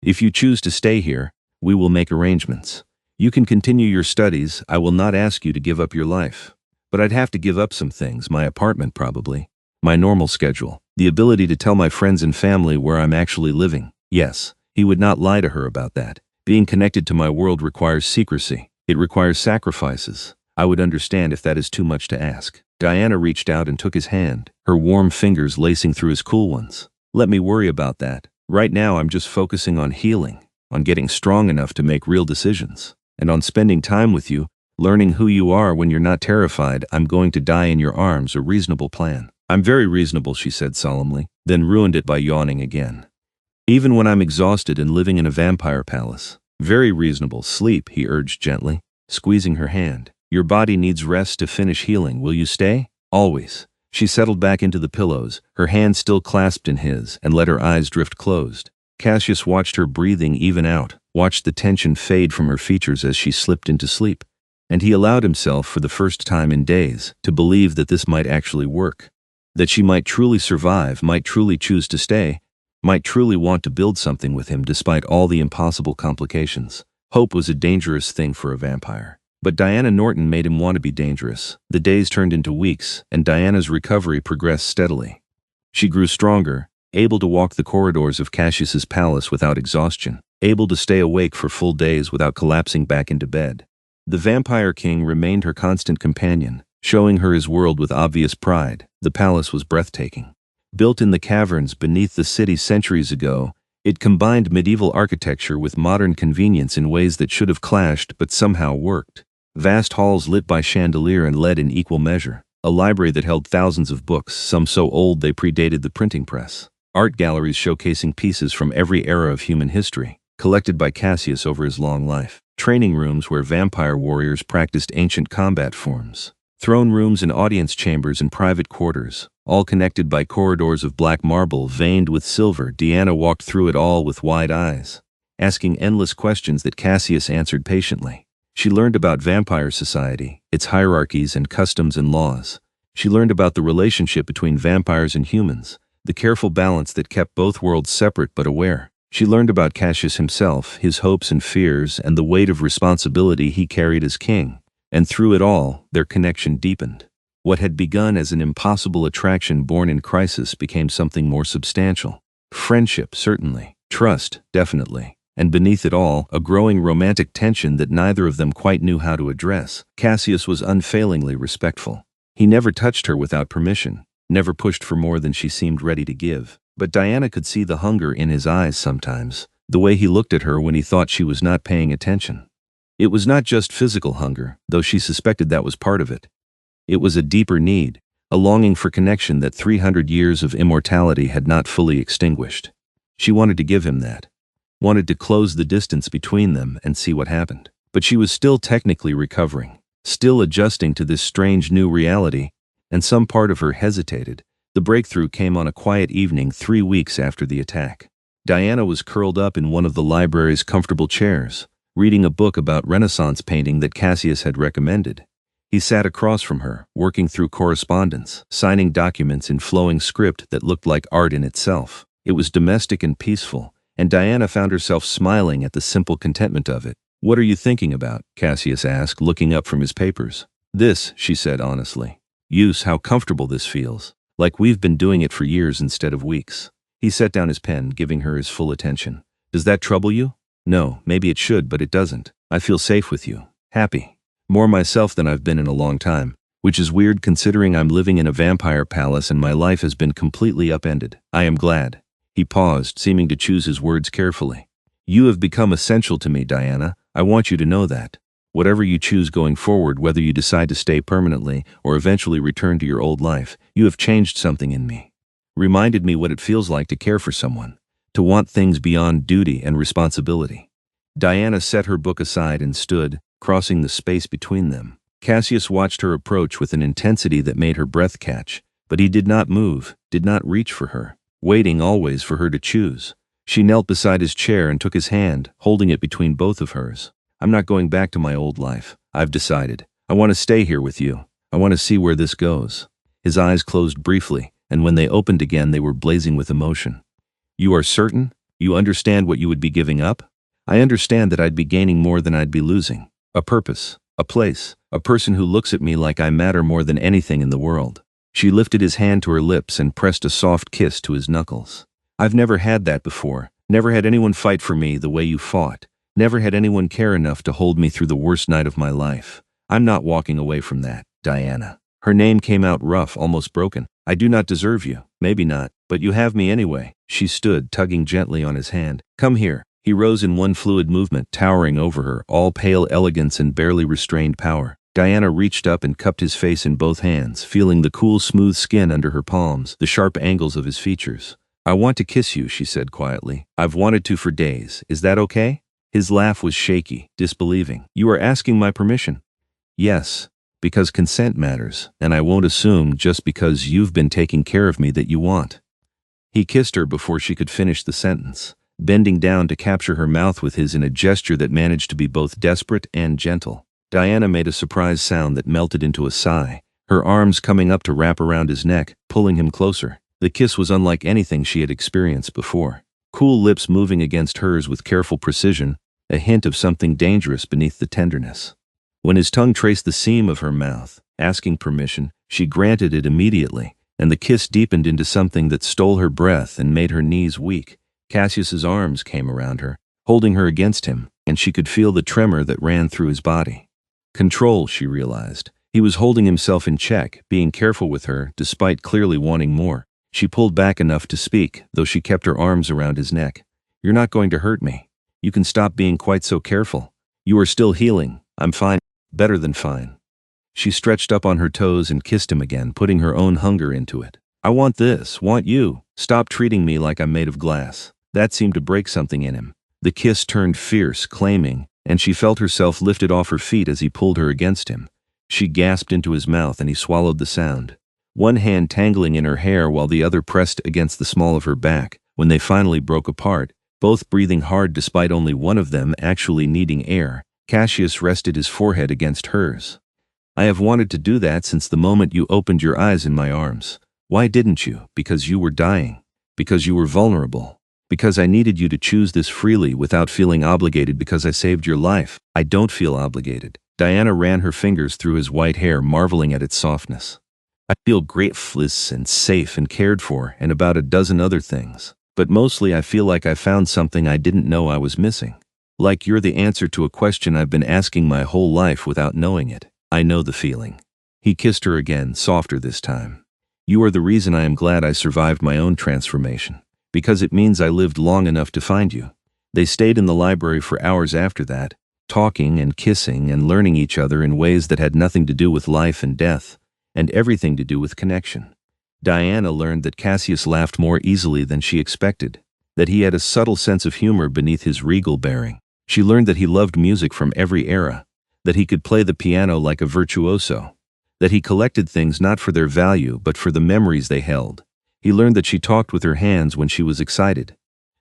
If you choose to stay here, we will make arrangements. You can continue your studies. I will not ask you to give up your life. But I'd have to give up some things, my apartment probably, my normal schedule, the ability to tell my friends and family where I'm actually living. Yes, he would not lie to her about that. Being connected to my world requires secrecy. It requires sacrifices. I would understand if that is too much to ask. Diana reached out and took his hand, her warm fingers lacing through his cool ones. Let me worry about that. Right now I'm just focusing on healing, on getting strong enough to make real decisions, and on spending time with you, learning who you are when you're not terrified I'm going to die in your arms, a reasonable plan. I'm very reasonable, she said solemnly, then ruined it by yawning again. Even when I'm exhausted and living in a vampire palace. Very reasonable. Sleep, he urged gently, squeezing her hand. Your body needs rest to finish healing. Will you stay? Always. She settled back into the pillows, her hand still clasped in his, and let her eyes drift closed. Cassius watched her breathing even out, watched the tension fade from her features as she slipped into sleep. And he allowed himself, for the first time in days, to believe that this might actually work. That she might truly survive, might truly choose to stay, might truly want to build something with him despite all the impossible complications. Hope was a dangerous thing for a vampire. But Diana Norton made him want to be dangerous. The days turned into weeks, and Diana's recovery progressed steadily. She grew stronger, able to walk the corridors of Cassius's palace without exhaustion, able to stay awake for full days without collapsing back into bed. The Vampire King remained her constant companion, showing her his world with obvious pride. The palace was breathtaking. Built in the caverns beneath the city centuries ago, it combined medieval architecture with modern convenience in ways that should have clashed but somehow worked. Vast halls lit by chandelier and lead in equal measure. A library that held thousands of books, some so old they predated the printing press. Art galleries showcasing pieces from every era of human history, collected by Cassius over his long life. Training rooms where vampire warriors practiced ancient combat forms. Throne rooms and audience chambers and private quarters, all connected by corridors of black marble veined with silver. Diana walked through it all with wide eyes, asking endless questions that Cassius answered patiently. She learned about vampire society, its hierarchies and customs and laws. She learned about the relationship between vampires and humans, the careful balance that kept both worlds separate but aware. She learned about Cassius himself, his hopes and fears, and the weight of responsibility he carried as king. And through it all, their connection deepened. What had begun as an impossible attraction born in crisis became something more substantial. Friendship, certainly. Trust, definitely. And beneath it all, a growing romantic tension that neither of them quite knew how to address. Cassius was unfailingly respectful. He never touched her without permission, never pushed for more than she seemed ready to give. But Diana could see the hunger in his eyes sometimes, the way he looked at her when he thought she was not paying attention. It was not just physical hunger, though she suspected that was part of it. It was a deeper need, a longing for connection that 300 years of immortality had not fully extinguished. She wanted to give him that. Wanted to close the distance between them and see what happened. But she was still technically recovering, still adjusting to this strange new reality, and some part of her hesitated. The breakthrough came on a quiet evening 3 weeks after the attack. Diana was curled up in one of the library's comfortable chairs, reading a book about Renaissance painting that Cassius had recommended. He sat across from her, working through correspondence, signing documents in flowing script that looked like art in itself. It was domestic and peaceful, and Diana found herself smiling at the simple contentment of it. "What are you thinking about?" Cassius asked, looking up from his papers. "This," she said honestly. "Use, how comfortable this feels. Like we've been doing it for years instead of weeks." He set down his pen, giving her his full attention. "Does that trouble you?" "No, maybe it should, but it doesn't. I feel safe with you. Happy. More myself than I've been in a long time. Which is weird considering I'm living in a vampire palace and my life has been completely upended. I am glad." He paused, seeming to choose his words carefully. "You have become essential to me, Diana. I want you to know that. Whatever you choose going forward, whether you decide to stay permanently or eventually return to your old life, you have changed something in me. Reminded me what it feels like to care for someone, to want things beyond duty and responsibility." Diana set her book aside and stood, crossing the space between them. Cassius watched her approach with an intensity that made her breath catch, but he did not move, did not reach for her, waiting always for her to choose. She knelt beside his chair and took his hand, holding it between both of hers. "I'm not going back to my old life. I've decided. I want to stay here with you. I want to see where this goes." His eyes closed briefly, and when they opened again they were blazing with emotion. "You are certain? You understand what you would be giving up?" "I understand that I'd be gaining more than I'd be losing. A purpose. A place, a person who looks at me like I matter more than anything in the world. She lifted his hand to her lips and pressed a soft kiss to his knuckles. I've never had that before. Never had anyone fight for me the way you fought. Never had anyone care enough to hold me through the worst night of my life. I'm not walking away from that, Diana. Her name came out rough, almost broken. I do not deserve you. Maybe not, but you have me anyway. She stood, tugging gently on his hand. Come here. He rose in one fluid movement, towering over her, all pale elegance and barely restrained power. Diana reached up and cupped his face in both hands, feeling the cool, smooth skin under her palms, the sharp angles of his features. I want to kiss you, she said quietly. I've wanted to for days. Is that okay? His laugh was shaky, disbelieving. You are asking my permission? Yes, because consent matters, and I won't assume just because you've been taking care of me that you want. He kissed her before she could finish the sentence, bending down to capture her mouth with his in a gesture that managed to be both desperate and gentle. Diana made a surprised sound that melted into a sigh, her arms coming up to wrap around his neck, pulling him closer. The kiss was unlike anything she had experienced before. Cool lips moving against hers with careful precision, a hint of something dangerous beneath the tenderness. When his tongue traced the seam of her mouth, asking permission, she granted it immediately, and the kiss deepened into something that stole her breath and made her knees weak. Cassius's arms came around her, holding her against him, and she could feel the tremor that ran through his body. Control, she realized. He was holding himself in check, being careful with her, despite clearly wanting more. She pulled back enough to speak, though she kept her arms around his neck. You're not going to hurt me. You can stop being quite so careful. You are still healing. I'm fine. Better than fine. She stretched up on her toes and kissed him again, putting her own hunger into it. I want this, want you. Stop treating me like I'm made of glass. That seemed to break something in him. The kiss turned fierce, claiming, and she felt herself lifted off her feet as he pulled her against him. She gasped into his mouth and he swallowed the sound. One hand tangling in her hair while the other pressed against the small of her back. When they finally broke apart, both breathing hard despite only one of them actually needing air, Cassius rested his forehead against hers. I have wanted to do that since the moment you opened your eyes in my arms. Why didn't you? Because you were dying. Because you were vulnerable. Because I needed you to choose this freely without feeling obligated because I saved your life. I don't feel obligated. Diana ran her fingers through his white hair, marveling at its softness. I feel grateful and safe and cared for, and about a dozen other things. But mostly I feel like I found something I didn't know I was missing. Like you're the answer to a question I've been asking my whole life without knowing it. I know the feeling. He kissed her again, softer this time. You are the reason I am glad I survived my own transformation. Because it means I lived long enough to find you. They stayed in the library for hours after that, talking and kissing and learning each other in ways that had nothing to do with life and death, and everything to do with connection. Diana learned that Cassius laughed more easily than she expected, that he had a subtle sense of humor beneath his regal bearing. She learned that he loved music from every era, that he could play the piano like a virtuoso, that he collected things not for their value but for the memories they held. He learned that she talked with her hands when she was excited,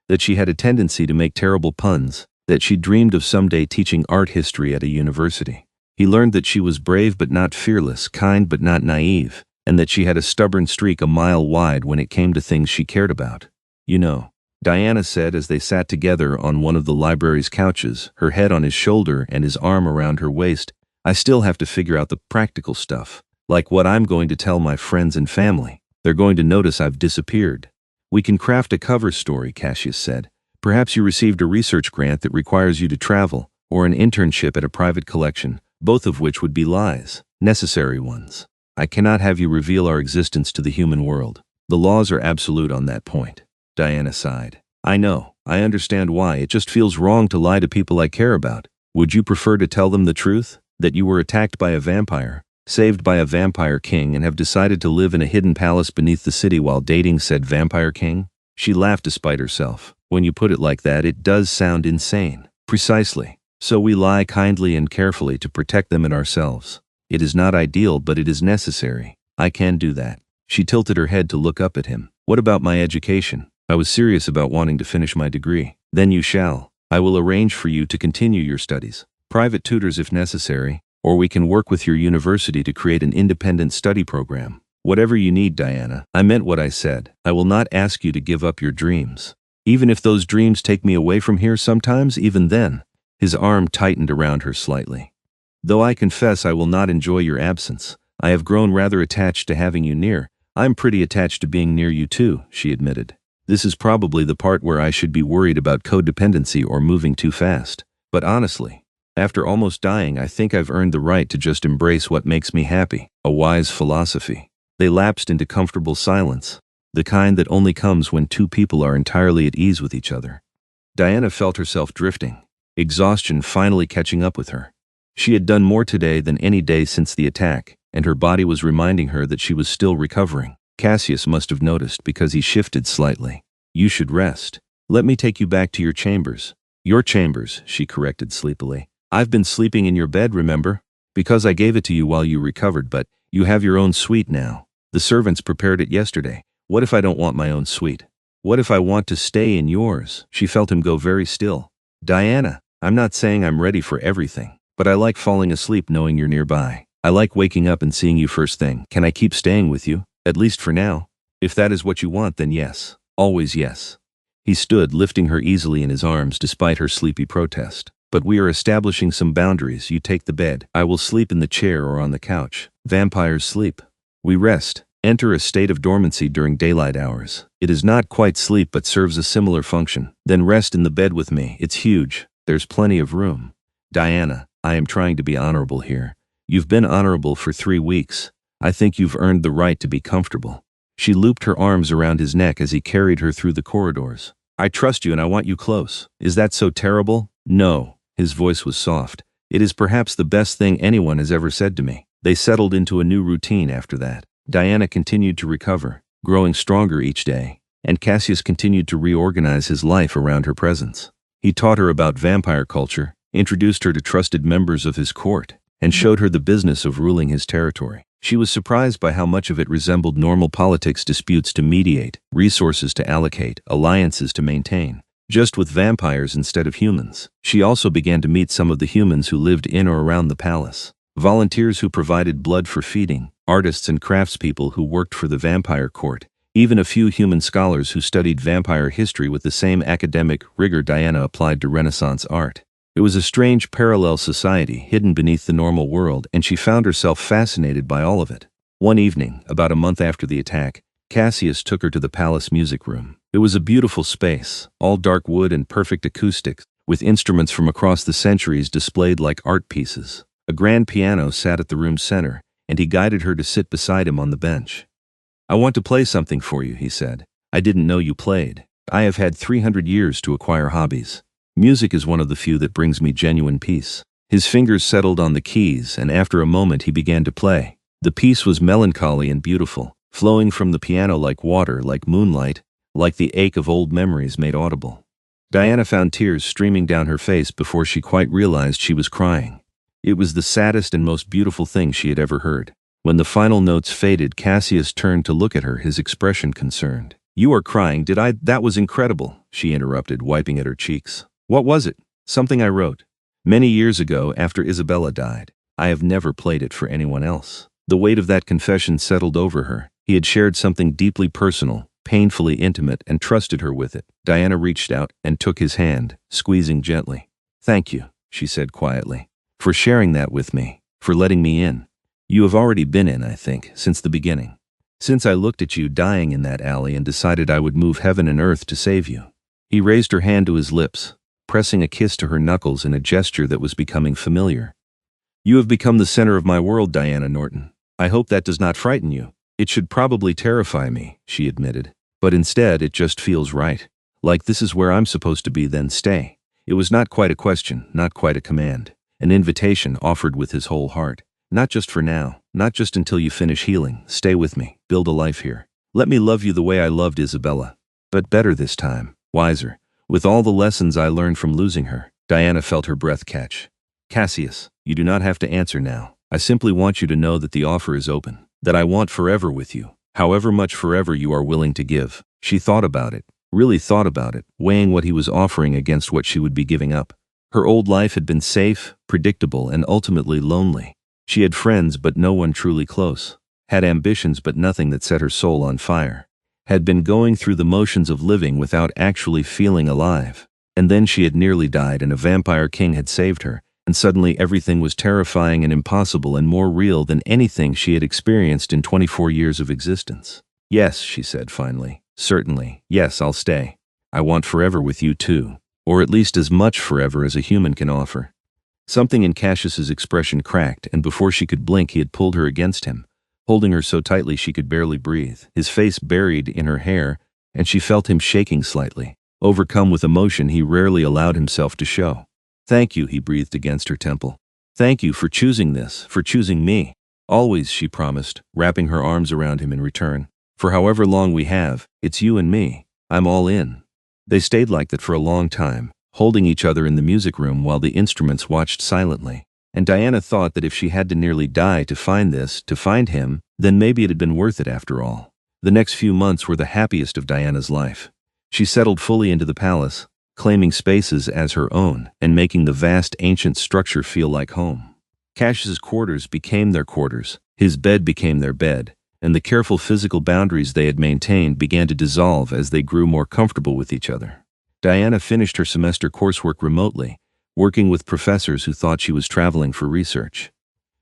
that she had a tendency to make terrible puns, that she dreamed of someday teaching art history at a university. He learned that she was brave but not fearless, kind but not naive, and that she had a stubborn streak a mile wide when it came to things she cared about. You know, Diana said as they sat together on one of the library's couches, her head on his shoulder and his arm around her waist, I still have to figure out the practical stuff, like what I'm going to tell my friends and family. They're going to notice I've disappeared. We can craft a cover story, Cassius said. Perhaps you received a research grant that requires you to travel, or an internship at a private collection, both of which would be lies, necessary ones. I cannot have you reveal our existence to the human world. The laws are absolute on that point. Diana sighed. I know. I understand why. It just feels wrong to lie to people I care about. Would you prefer to tell them the truth? That you were attacked by a vampire, saved by a vampire king, and have decided to live in a hidden palace beneath the city while dating said vampire king? She laughed despite herself. When you put it like that, it does sound insane. Precisely. So we lie kindly and carefully to protect them and ourselves. It is not ideal, but it is necessary. I can do that. She tilted her head to look up at him. What about my education? I was serious about wanting to finish my degree. Then you shall. I will arrange for you to continue your studies. Private tutors if necessary, or we can work with your university to create an independent study program. Whatever you need, Diana. I meant what I said. I will not ask you to give up your dreams. Even if those dreams take me away from here sometimes, even then. His arm tightened around her slightly. Though I confess I will not enjoy your absence. I have grown rather attached to having you near. I'm pretty attached to being near you too, she admitted. This is probably the part where I should be worried about codependency or moving too fast. But honestly, after almost dying, I think I've earned the right to just embrace what makes me happy. A wise philosophy. They lapsed into comfortable silence, the kind that only comes when two people are entirely at ease with each other. Diana felt herself drifting, exhaustion finally catching up with her. She had done more today than any day since the attack, and her body was reminding her that she was still recovering. Cassius must have noticed because he shifted slightly. You should rest. Let me take you back to your chambers. Your chambers, she corrected sleepily. I've been sleeping in your bed, remember? Because I gave it to you while you recovered, but you have your own suite now. The servants prepared it yesterday. What if I don't want my own suite? What if I want to stay in yours? She felt him go very still. Diana, I'm not saying I'm ready for everything, but I like falling asleep knowing you're nearby. I like waking up and seeing you first thing. Can I keep staying with you? At least for now. If that is what you want, then yes. Always yes. He stood, lifting her easily in his arms despite her sleepy protest. But we are establishing some boundaries. You take the bed. I will sleep in the chair or on the couch. Vampires sleep. We rest. Enter a state of dormancy during daylight hours. It is not quite sleep but serves a similar function. Then rest in the bed with me. It's huge. There's plenty of room. Diana, I am trying to be honorable here. You've been honorable for 3 weeks. I think you've earned the right to be comfortable. She looped her arms around his neck as he carried her through the corridors. I trust you and I want you close. Is that so terrible? No. His voice was soft. It is perhaps the best thing anyone has ever said to me. They settled into a new routine after that. Diana continued to recover, growing stronger each day, and Cassius continued to reorganize his life around her presence. He taught her about vampire culture, introduced her to trusted members of his court, and showed her the business of ruling his territory. She was surprised by how much of it resembled normal politics, disputes to mediate, resources to allocate, alliances to maintain. Just with vampires instead of humans. She also began to meet some of the humans who lived in or around the palace. Volunteers who provided blood for feeding, artists and craftspeople who worked for the vampire court, even a few human scholars who studied vampire history with the same academic rigor Diana applied to Renaissance art. It was a strange parallel society hidden beneath the normal world, and she found herself fascinated by all of it. One evening, about a month after the attack, Cassius took her to the palace music room. It was a beautiful space, all dark wood and perfect acoustics, with instruments from across the centuries displayed like art pieces. A grand piano sat at the room's center, and he guided her to sit beside him on the bench. I want to play something for you, he said. I didn't know you played. I have had 300 years to acquire hobbies. Music is one of the few that brings me genuine peace. His fingers settled on the keys, and after a moment he began to play. The piece was melancholy and beautiful, flowing from the piano like water, like moonlight, like the ache of old memories made audible. Diana found tears streaming down her face before she quite realized she was crying. It was the saddest and most beautiful thing she had ever heard. When the final notes faded, Cassius turned to look at her, his expression concerned. You are crying, did I? That was incredible, she interrupted, wiping at her cheeks. What was it? Something I wrote. Many years ago, after Isabella died. I have never played it for anyone else. The weight of that confession settled over her. He had shared something deeply personal, painfully intimate, and trusted her with it. Diana reached out and took his hand, squeezing gently. Thank you, she said quietly, for sharing that with me, for letting me in. You have already been in, I think, since the beginning. Since I looked at you dying in that alley and decided I would move heaven and earth to save you. He raised her hand to his lips, pressing a kiss to her knuckles in a gesture that was becoming familiar. You have become the center of my world, Diana Norton. I hope that does not frighten you. It should probably terrify me, she admitted. But instead, it just feels right. Like this is where I'm supposed to be, then stay. It was not quite a question, not quite a command. An invitation offered with his whole heart. Not just for now, not just until you finish healing. Stay with me, build a life here. Let me love you the way I loved Isabella. But better this time, wiser. With all the lessons I learned from losing her. Diana felt her breath catch. Cassius, you do not have to answer now. I simply want you to know that the offer is open. That I want forever with you. However much forever you are willing to give. She thought about it, really thought about it, weighing what he was offering against what she would be giving up. Her old life had been safe, predictable, and ultimately lonely. She had friends but no one truly close. Had ambitions but nothing that set her soul on fire. Had been going through the motions of living without actually feeling alive. And then she had nearly died and a vampire king had saved her, and suddenly everything was terrifying and impossible and more real than anything she had experienced in 24 years of existence. "Yes," she said finally. "Certainly. Yes, I'll stay. I want forever with you too. Or at least as much forever as a human can offer." Something in Cassius's expression cracked, and before she could blink he had pulled her against him, holding her so tightly she could barely breathe, his face buried in her hair, and she felt him shaking slightly. Overcome with emotion he rarely allowed himself to show. "Thank you," he breathed against her temple. "Thank you for choosing this, for choosing me." "Always," she promised, wrapping her arms around him in return. "For however long we have, it's you and me. I'm all in." They stayed like that for a long time, holding each other in the music room while the instruments watched silently. And Diana thought that if she had to nearly die to find this, to find him, then maybe it had been worth it after all. The next few months were the happiest of Diana's life. She settled fully into the palace, claiming spaces as her own, and making the vast ancient structure feel like home. Cassius's quarters became their quarters, his bed became their bed, and the careful physical boundaries they had maintained began to dissolve as they grew more comfortable with each other. Diana finished her semester coursework remotely, working with professors who thought she was traveling for research.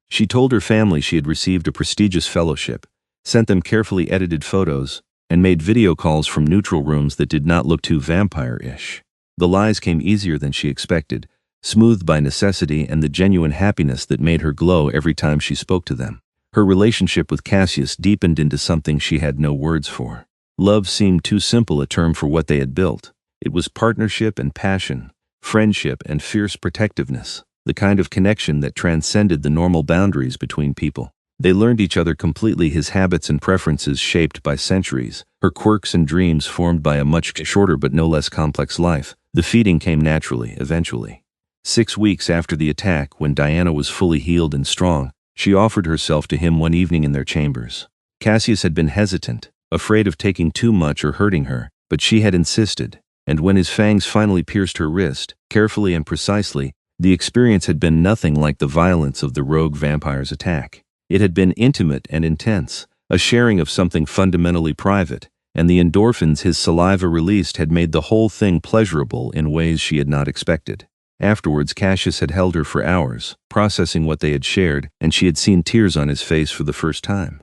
She told her family she had received a prestigious fellowship, sent them carefully edited photos, and made video calls from neutral rooms that did not look too vampire-ish. The lies came easier than she expected, smoothed by necessity and the genuine happiness that made her glow every time she spoke to them. Her relationship with Cassius deepened into something she had no words for. Love seemed too simple a term for what they had built. It was partnership and passion, friendship and fierce protectiveness, the kind of connection that transcended the normal boundaries between people. They learned each other completely, his habits and preferences shaped by centuries, her quirks and dreams formed by a much shorter but no less complex life. The feeding came naturally, eventually. 6 weeks after the attack, when Diana was fully healed and strong, she offered herself to him one evening in their chambers. Cassius had been hesitant, afraid of taking too much or hurting her, but she had insisted, and when his fangs finally pierced her wrist, carefully and precisely, the experience had been nothing like the violence of the rogue vampire's attack. It had been intimate and intense, a sharing of something fundamentally private, and the endorphins his saliva released had made the whole thing pleasurable in ways she had not expected. Afterwards, Cassius had held her for hours, processing what they had shared, and she had seen tears on his face for the first time.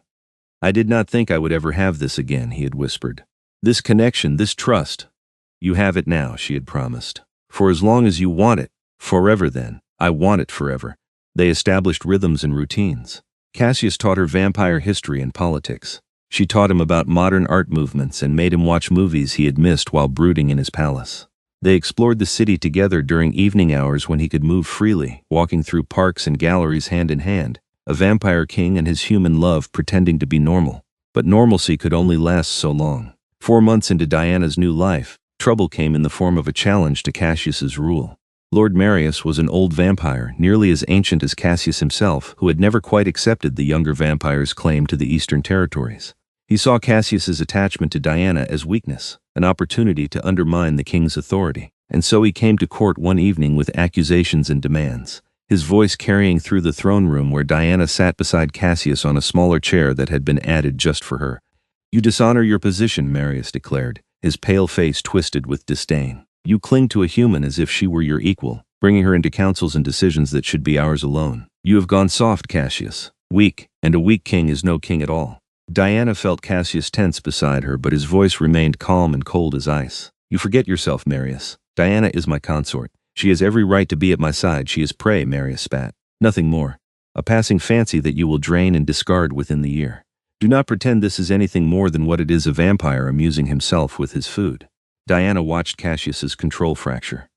"I did not think I would ever have this again," he had whispered. "This connection, this trust. You have it now," she had promised. "For as long as you want it. Forever then. I want it forever." They established rhythms and routines. Cassius taught her vampire history and politics. She taught him about modern art movements and made him watch movies he had missed while brooding in his palace. They explored the city together during evening hours when he could move freely, walking through parks and galleries hand in hand, a vampire king and his human love pretending to be normal. But normalcy could only last so long. 4 months into Diana's new life, trouble came in the form of a challenge to Cassius's rule. Lord Marius was an old vampire, nearly as ancient as Cassius himself, who had never quite accepted the younger vampire's claim to the eastern territories. He saw Cassius's attachment to Diana as weakness, an opportunity to undermine the king's authority, and so he came to court one evening with accusations and demands, his voice carrying through the throne room where Diana sat beside Cassius on a smaller chair that had been added just for her. "You dishonor your position," Marius declared, his pale face twisted with disdain. "You cling to a human as if she were your equal, bringing her into councils and decisions that should be ours alone. You have gone soft, Cassius. Weak, and a weak king is no king at all." Diana felt Cassius tense beside her, but his voice remained calm and cold as ice. "You forget yourself, Marius. Diana is my consort. She has every right to be at my side. She is prey," Marius spat. "Nothing more. A passing fancy that you will drain and discard within the year. Do not pretend this is anything more than what it is, a vampire amusing himself with his food." Diana watched Cassius's control fracture.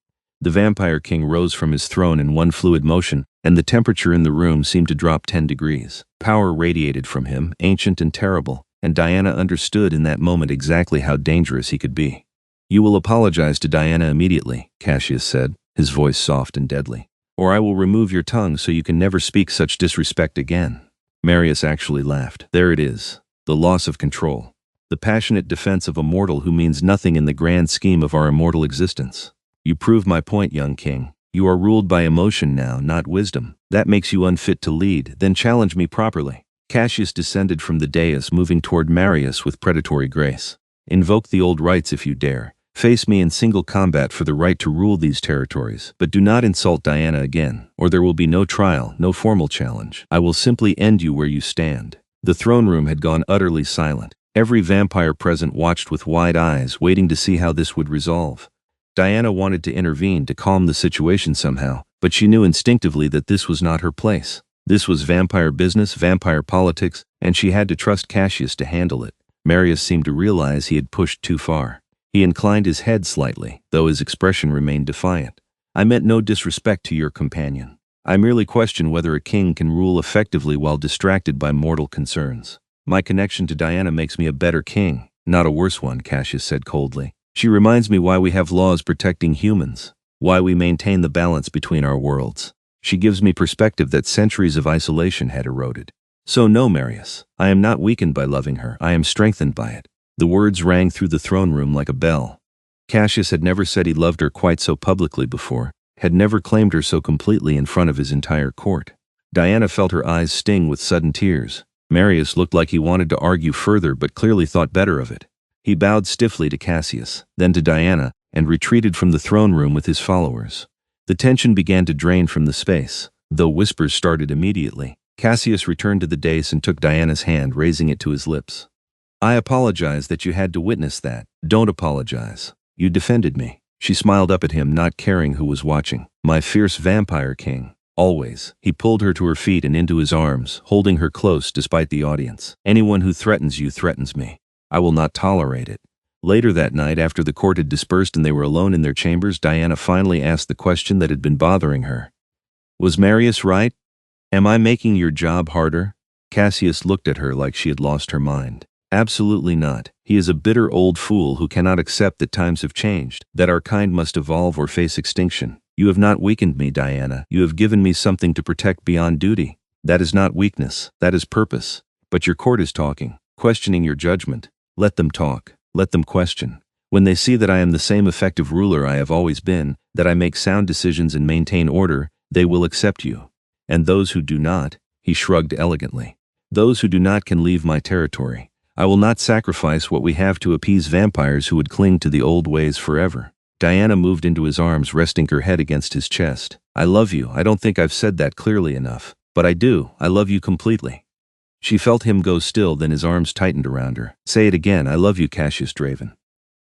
The vampire king rose from his throne in one fluid motion, and the temperature in the room seemed to drop 10 degrees. Power radiated from him, ancient and terrible, and Diana understood in that moment exactly how dangerous he could be. "You will apologize to Diana immediately," Cassius said, his voice soft and deadly. "Or I will remove your tongue so you can never speak such disrespect again." Marius actually laughed. "There it is. The loss of control. The passionate defense of a mortal who means nothing in the grand scheme of our immortal existence. You prove my point, young king. You are ruled by emotion now, not wisdom. That makes you unfit to lead. Then challenge me properly." Cassius descended from the dais, moving toward Marius with predatory grace. "Invoke the old rites if you dare. Face me in single combat for the right to rule these territories, but do not insult Diana again, or there will be no trial, no formal challenge. I will simply end you where you stand." The throne room had gone utterly silent. Every vampire present watched with wide eyes, waiting to see how this would resolve. Diana wanted to intervene to calm the situation somehow, but she knew instinctively that this was not her place. This was vampire business, vampire politics, and she had to trust Cassius to handle it. Marius seemed to realize he had pushed too far. He inclined his head slightly, though his expression remained defiant. "I meant no disrespect to your companion. I merely question whether a king can rule effectively while distracted by mortal concerns. My connection to Diana makes me a better king, not a worse one," Cassius said coldly. "She reminds me why we have laws protecting humans, why we maintain the balance between our worlds. She gives me perspective that centuries of isolation had eroded. So no, Marius, I am not weakened by loving her, I am strengthened by it." The words rang through the throne room like a bell. Cassius had never said he loved her quite so publicly before, had never claimed her so completely in front of his entire court. Diana felt her eyes sting with sudden tears. Marius looked like he wanted to argue further but clearly thought better of it. He bowed stiffly to Cassius, then to Diana, and retreated from the throne room with his followers. The tension began to drain from the space, though whispers started immediately. Cassius returned to the dais and took Diana's hand, raising it to his lips. "I apologize that you had to witness that." "Don't apologize. You defended me." She smiled up at him, not caring who was watching. "My fierce vampire king. Always." He pulled her to her feet and into his arms, holding her close despite the audience. "Anyone who threatens you threatens me. I will not tolerate it." Later that night, after the court had dispersed and they were alone in their chambers, Diana finally asked the question that had been bothering her. "Was Marius right? Am I making your job harder?" Cassius looked at her like she had lost her mind. "Absolutely not. He is a bitter old fool who cannot accept that times have changed, that our kind must evolve or face extinction. You have not weakened me, Diana. You have given me something to protect beyond duty. That is not weakness, that is purpose. But your court is talking, questioning your judgment. Let them talk. Let them question. When they see that I am the same effective ruler I have always been, that I make sound decisions and maintain order, they will accept you. And those who do not," he shrugged elegantly, "those who do not can leave my territory. I will not sacrifice what we have to appease vampires who would cling to the old ways forever." Diana moved into his arms, resting her head against his chest. "I love you. I don't think I've said that clearly enough. But I do. I love you completely." She felt him go still, then his arms tightened around her. "Say it again. I love you, Cassius Draven.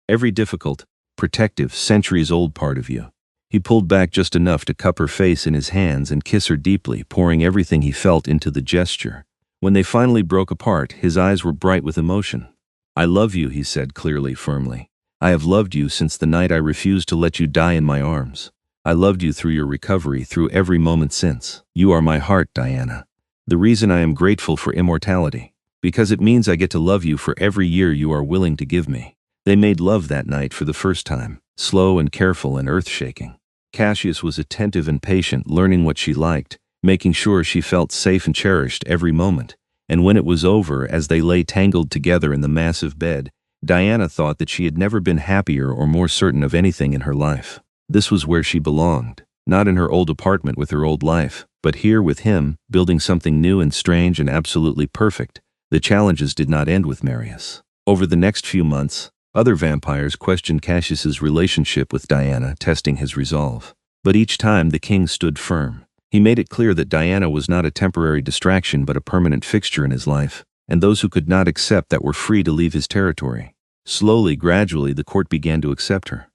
Every difficult, protective, centuries-old part of you." He pulled back just enough to cup her face in his hands and kiss her deeply, pouring everything he felt into the gesture. When they finally broke apart, his eyes were bright with emotion. "I love you," he said clearly, firmly. "I have loved you since the night I refused to let you die in my arms. I loved you through your recovery, through every moment since. You are my heart, Diana. The reason I am grateful for immortality. Because it means I get to love you for every year you are willing to give me." They made love that night for the first time, slow and careful and earth-shaking. Cassius was attentive and patient, learning what she liked, making sure she felt safe and cherished every moment. And when it was over, as they lay tangled together in the massive bed, Diana thought that she had never been happier or more certain of anything in her life. This was where she belonged, not in her old apartment with her old life, but here with him, building something new and strange and absolutely perfect. The challenges did not end with Marius. Over the next few months, other vampires questioned Cassius's relationship with Diana, testing his resolve. But each time the king stood firm. He made it clear that Diana was not a temporary distraction but a permanent fixture in his life, and those who could not accept that were free to leave his territory. Slowly, gradually, the court began to accept her.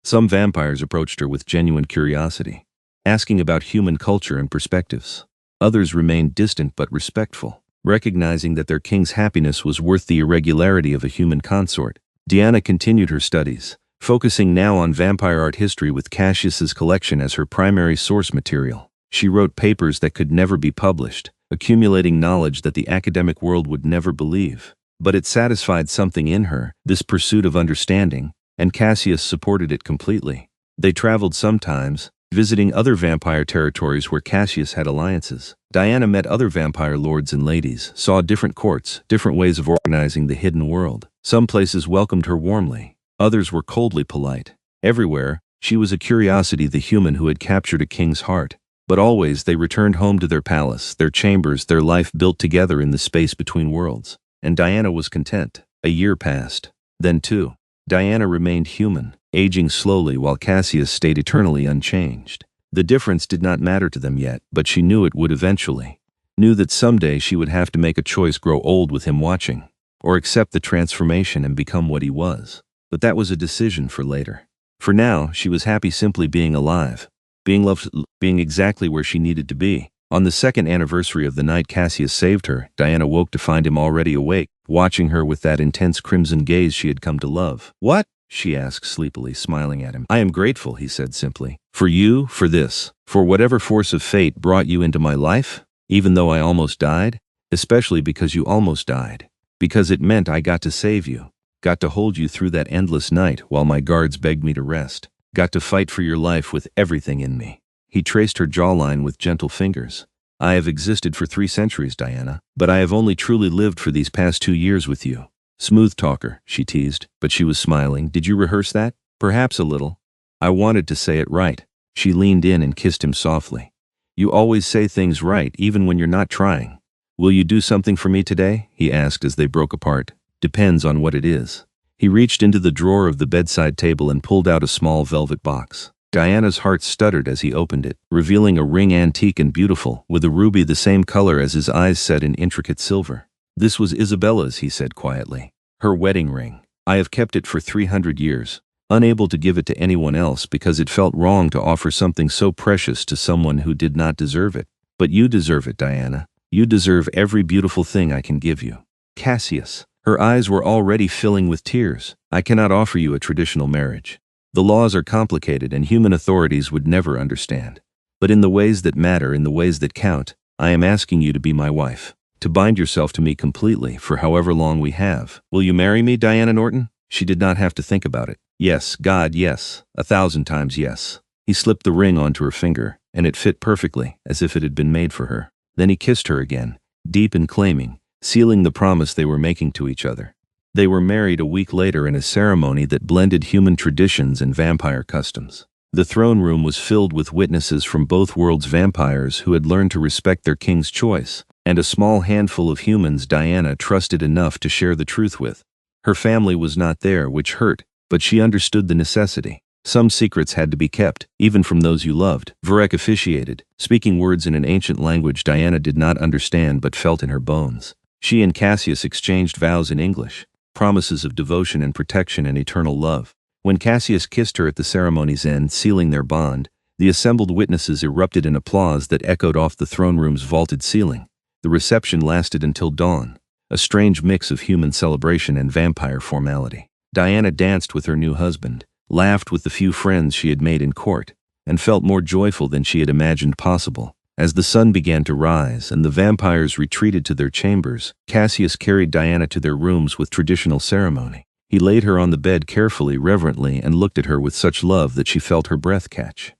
Some vampires approached her with genuine curiosity, asking about human culture and perspectives. Others remained distant but respectful, recognizing that their king's happiness was worth the irregularity of a human consort. Diana continued her studies, focusing now on vampire art history with Cassius's collection as her primary source material. She wrote papers that could never be published, accumulating knowledge that the academic world would never believe. But it satisfied something in her, this pursuit of understanding, and Cassius supported it completely. They traveled sometimes, visiting other vampire territories where Cassius had alliances. Diana met other vampire lords and ladies, saw different courts, different ways of organizing the hidden world. Some places welcomed her warmly, others were coldly polite. Everywhere, she was a curiosity, the human who had captured a king's heart. But always they returned home to their palace, their chambers, their life built together in the space between worlds. And Diana was content. A year passed. Then two. Diana remained human, aging slowly while Cassius stayed eternally unchanged. The difference did not matter to them yet, but she knew it would eventually. Knew that someday she would have to make a choice: grow old with him watching, or accept the transformation and become what he was. But that was a decision for later. For now, she was happy simply being alive, being loved, being exactly where she needed to be. On the second anniversary of the night Cassius saved her, Diana woke to find him already awake, watching her with that intense crimson gaze she had come to love. "What?" she asked sleepily, smiling at him. "I am grateful," he said simply. "For you, for this, for whatever force of fate brought you into my life, even though I almost died, especially because you almost died. Because it meant I got to save you, got to hold you through that endless night while my guards begged me to rest, got to fight for your life with everything in me." He traced her jawline with gentle fingers. "I have existed for 3 centuries, Diana, but I have only truly lived for these past 2 years with you." "Smooth talker," she teased, but she was smiling. "Did you rehearse that?" "Perhaps a little. I wanted to say it right." She leaned in and kissed him softly. "You always say things right, even when you're not trying." "Will you do something for me today?" he asked as they broke apart. "Depends on what it is." He reached into the drawer of the bedside table and pulled out a small velvet box. Diana's heart stuttered as he opened it, revealing a ring antique and beautiful, with a ruby the same color as his eyes set in intricate silver. "This was Isabella's," he said quietly. "Her wedding ring. I have kept it for 300 years, unable to give it to anyone else because it felt wrong to offer something so precious to someone who did not deserve it. But you deserve it, Diana. You deserve every beautiful thing I can give you." "Cassius." Her eyes were already filling with tears. "I cannot offer you a traditional marriage. The laws are complicated and human authorities would never understand. But in the ways that matter, in the ways that count, I am asking you to be my wife, to bind yourself to me completely for however long we have. Will you marry me, Diana Norton?" She did not have to think about it. "Yes, God, yes. 1,000 times yes." He slipped the ring onto her finger, and it fit perfectly, as if it had been made for her. Then he kissed her again, deep and claiming, sealing the promise they were making to each other. They were married a week later in a ceremony that blended human traditions and vampire customs. The throne room was filled with witnesses from both worlds, vampires who had learned to respect their king's choice, and a small handful of humans Diana trusted enough to share the truth with. Her family was not there, which hurt, but she understood the necessity. Some secrets had to be kept, even from those you loved. Varek officiated, speaking words in an ancient language Diana did not understand but felt in her bones. She and Cassius exchanged vows in English, promises of devotion and protection and eternal love. When Cassius kissed her at the ceremony's end, sealing their bond, the assembled witnesses erupted in applause that echoed off the throne room's vaulted ceiling. The reception lasted until dawn, a strange mix of human celebration and vampire formality. Diana danced with her new husband, laughed with the few friends she had made in court, and felt more joyful than she had imagined possible. As the sun began to rise and the vampires retreated to their chambers, Cassius carried Diana to their rooms with traditional ceremony. He laid her on the bed carefully, reverently, and looked at her with such love that she felt her breath catch.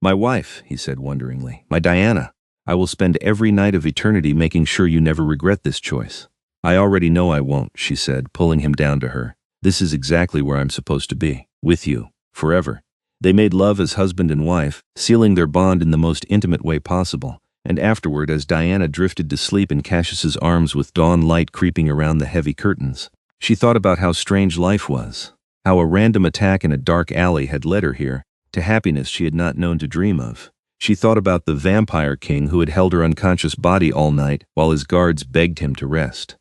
"My wife," he said wonderingly, "my Diana, I will spend every night of eternity making sure you never regret this choice." "I already know I won't," she said, pulling him down to her. "This is exactly where I'm supposed to be, with you, forever." They made love as husband and wife, sealing their bond in the most intimate way possible, and afterward, as Diana drifted to sleep in Cassius's arms with dawn light creeping around the heavy curtains, she thought about how strange life was, how a random attack in a dark alley had led her here, to happiness she had not known to dream of. She thought about the vampire king who had held her unconscious body all night while his guards begged him to rest.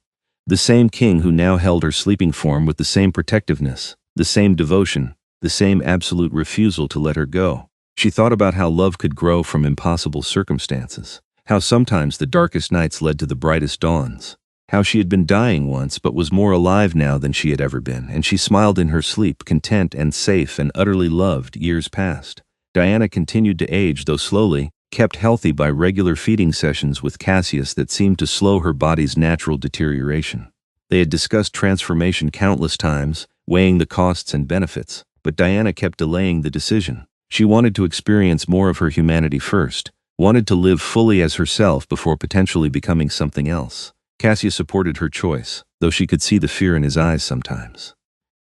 The same king who now held her sleeping form with the same protectiveness, the same devotion, the same absolute refusal to let her go. She thought about how love could grow from impossible circumstances, how sometimes the darkest nights led to the brightest dawns, how she had been dying once but was more alive now than she had ever been, and she smiled in her sleep, content and safe and utterly loved. Years passed. Diana continued to age, though slowly, kept healthy by regular feeding sessions with Cassius that seemed to slow her body's natural deterioration. They had discussed transformation countless times, weighing the costs and benefits. But Diana kept delaying the decision. She wanted to experience more of her humanity first, wanted to live fully as herself before potentially becoming something else. Cassius supported her choice, though she could see the fear in his eyes sometimes.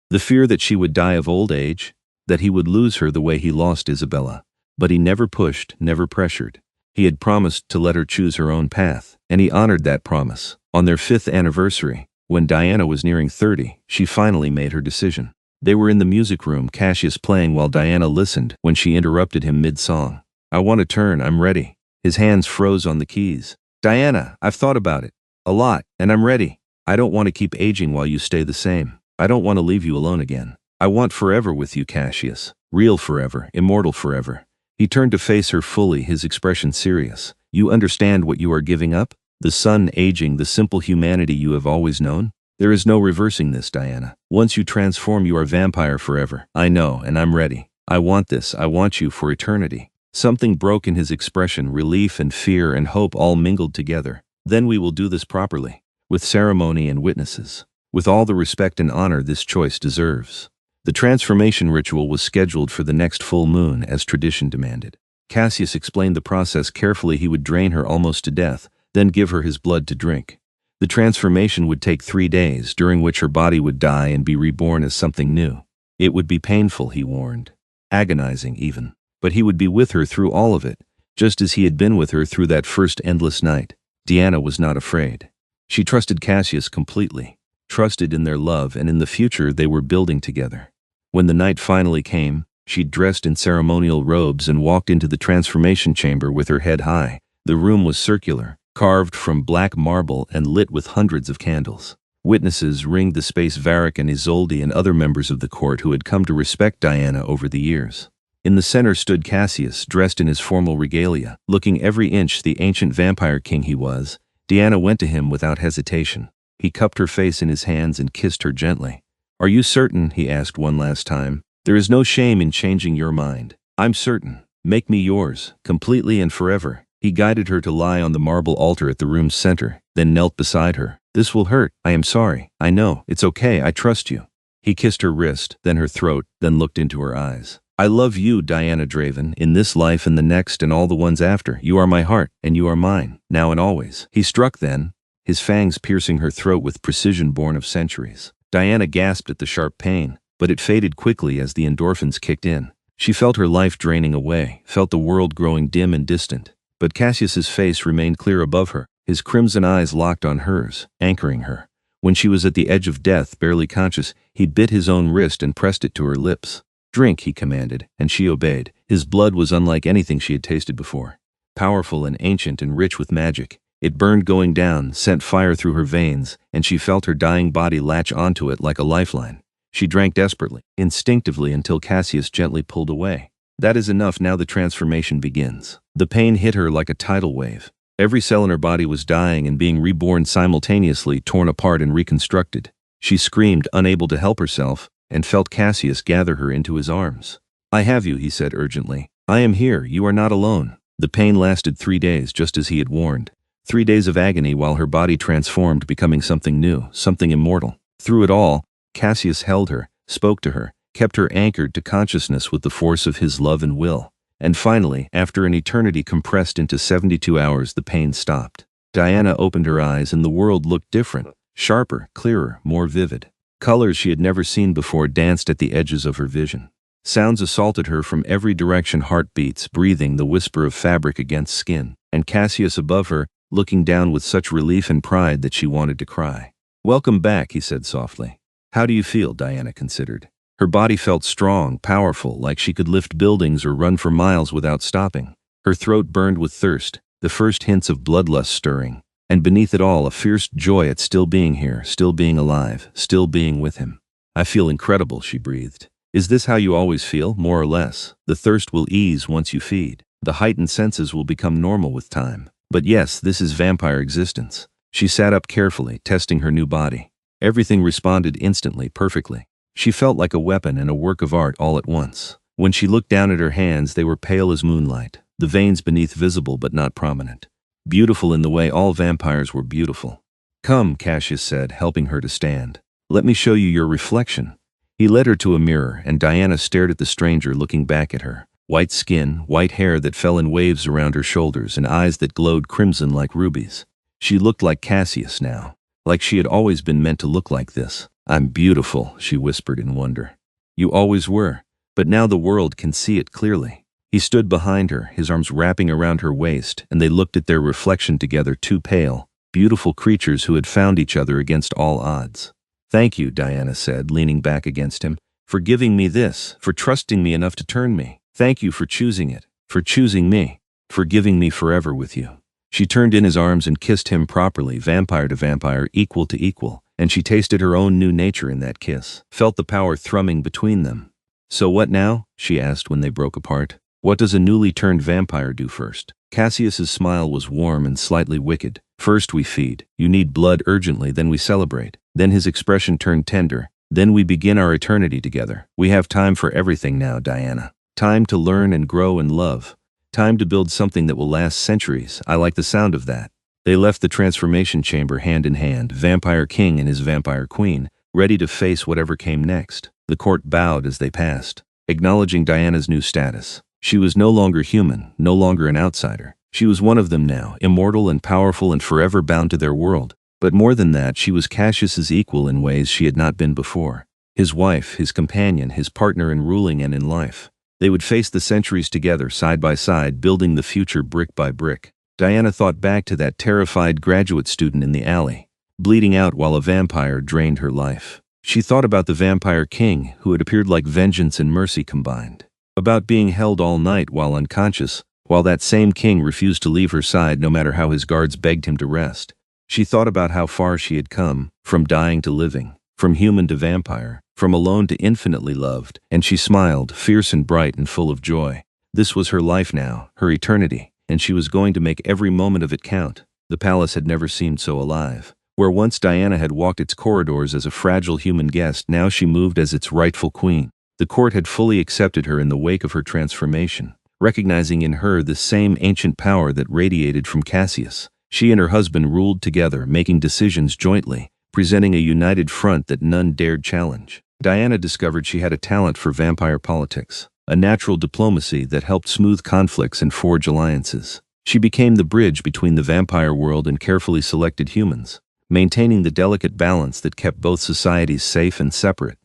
The fear that she would die of old age, that he would lose her the way he lost Isabella. But he never pushed, never pressured. He had promised to let her choose her own path, and he honored that promise. On their 5th anniversary, when Diana was nearing 30, she finally made her decision. They were in the music room, Cassius playing while Diana listened, when she interrupted him mid-song. I want to turn, I'm ready. His hands froze on the keys. Diana, I've thought about it. A lot, and I'm ready. I don't want to keep aging while you stay the same. I don't want to leave you alone again. I want forever with you, Cassius. Real forever, immortal forever. He turned to face her fully, his expression serious. You understand what you are giving up? The sun aging, the simple humanity you have always known? There is no reversing this, Diana. Once you transform, you are vampire forever. I know, and I'm ready. I want this. I want you for eternity. Something broke in his expression, relief and fear and hope all mingled together. Then we will do this properly, with ceremony and witnesses, with all the respect and honor this choice deserves. The transformation ritual was scheduled for the next full moon, as tradition demanded. Cassius explained the process carefully. He would drain her almost to death, then give her his blood to drink. The transformation would take 3 days, during which her body would die and be reborn as something new. It would be painful, he warned. Agonizing, even. But he would be with her through all of it, just as he had been with her through that first endless night. Diana was not afraid. She trusted Cassius completely, trusted in their love and in the future they were building together. When the night finally came, she dressed in ceremonial robes and walked into the transformation chamber with her head high. The room was circular, carved from black marble and lit with hundreds of candles. Witnesses ringed the space. Varric and Isolde and other members of the court who had come to respect Diana over the years. In the center stood Cassius, dressed in his formal regalia, looking every inch the ancient vampire king he was. Diana went to him without hesitation. He cupped her face in his hands and kissed her gently. Are you certain? He asked one last time. There is no shame in changing your mind. I'm certain. Make me yours, completely and forever. He guided her to lie on the marble altar at the room's center, then knelt beside her. This will hurt. I am sorry. I know. It's okay. I trust you. He kissed her wrist, then her throat, then looked into her eyes. I love you, Diana Draven, in this life and the next and all the ones after. You are my heart, and you are mine, now and always. He struck then, his fangs piercing her throat with precision born of centuries. Diana gasped at the sharp pain, but it faded quickly as the endorphins kicked in. She felt her life draining away, felt the world growing dim and distant. But Cassius's face remained clear above her, his crimson eyes locked on hers, anchoring her. When she was at the edge of death, barely conscious, he bit his own wrist and pressed it to her lips. Drink, he commanded, and she obeyed. His blood was unlike anything she had tasted before. Powerful and ancient and rich with magic. It burned going down, sent fire through her veins, and she felt her dying body latch onto it like a lifeline. She drank desperately, instinctively, until Cassius gently pulled away. That is enough, now the transformation begins. The pain hit her like a tidal wave. Every cell in her body was dying and being reborn simultaneously, torn apart and reconstructed. She screamed, unable to help herself, and felt Cassius gather her into his arms. I have you, he said urgently. I am here, you are not alone. The pain lasted 3 days, just as he had warned. 3 days of agony while her body transformed, becoming something new, something immortal. Through it all, Cassius held her, spoke to her, kept her anchored to consciousness with the force of his love and will. And finally, after an eternity compressed into 72 hours, the pain stopped. Diana opened her eyes and the world looked different, sharper, clearer, more vivid. Colors she had never seen before danced at the edges of her vision. Sounds assaulted her from every direction, heartbeats, breathing, the whisper of fabric against skin. And Cassius above her, looking down with such relief and pride that she wanted to cry. Welcome back, he said softly. How do you feel? Diana considered. Her body felt strong, powerful, like she could lift buildings or run for miles without stopping. Her throat burned with thirst, the first hints of bloodlust stirring. And beneath it all, a fierce joy at still being here, still being alive, still being with him. I feel incredible, she breathed. Is this how you always feel, more or less? The thirst will ease once you feed. The heightened senses will become normal with time. But yes, this is vampire existence. She sat up carefully, testing her new body. Everything responded instantly, perfectly. She felt like a weapon and a work of art all at once. When she looked down at her hands, they were pale as moonlight, the veins beneath visible but not prominent. Beautiful in the way all vampires were beautiful. Come, Cassius said, helping her to stand. Let me show you your reflection. He led her to a mirror, and Diana stared at the stranger looking back at her. White skin, white hair that fell in waves around her shoulders, and eyes that glowed crimson like rubies. She looked like Cassius now, like she had always been meant to look like this. I'm beautiful, she whispered in wonder. You always were, but now the world can see it clearly. He stood behind her, his arms wrapping around her waist, and they looked at their reflection together, two pale, beautiful creatures who had found each other against all odds. Thank you, Diana said, leaning back against him. for giving me this, for trusting me enough to turn me. Thank you for choosing it, for choosing me, for giving me forever with you." She turned in his arms and kissed him properly, vampire to vampire, equal to equal, and she tasted her own new nature in that kiss, felt the power thrumming between them. "So what now?" she asked when they broke apart. "What does a newly turned vampire do first?" Cassius's smile was warm and slightly wicked. "First we feed. You need blood urgently, then we celebrate." Then his expression turned tender. "Then we begin our eternity together. We have time for everything now, Diana. Time to learn and grow and love. Time to build something that will last centuries. I like the sound of that." They left the transformation chamber hand in hand, Vampire King and his Vampire Queen, ready to face whatever came next. The court bowed as they passed, acknowledging Diana's new status. She was no longer human, no longer an outsider. She was one of them now, immortal and powerful and forever bound to their world. But more than that, she was Cassius's equal in ways she had not been before. His wife, his companion, his partner in ruling and in life. They would face the centuries together, side by side, building the future brick by brick. Diana thought back to that terrified graduate student in the alley, bleeding out while a vampire drained her life. She thought about the Vampire King, who had appeared like vengeance and mercy combined. About being held all night while unconscious, while that same king refused to leave her side no matter how his guards begged him to rest. She thought about how far she had come, from dying to living, from human to vampire, from alone to infinitely loved, and she smiled, fierce and bright and full of joy. This was her life now, her eternity, and she was going to make every moment of it count. The palace had never seemed so alive. Where once Diana had walked its corridors as a fragile human guest, now she moved as its rightful queen. The court had fully accepted her in the wake of her transformation, recognizing in her the same ancient power that radiated from Cassius. She and her husband ruled together, making decisions jointly, presenting a united front that none dared challenge. Diana discovered she had a talent for vampire politics, a natural diplomacy that helped smooth conflicts and forge alliances. She became the bridge between the vampire world and carefully selected humans, maintaining the delicate balance that kept both societies safe and separate.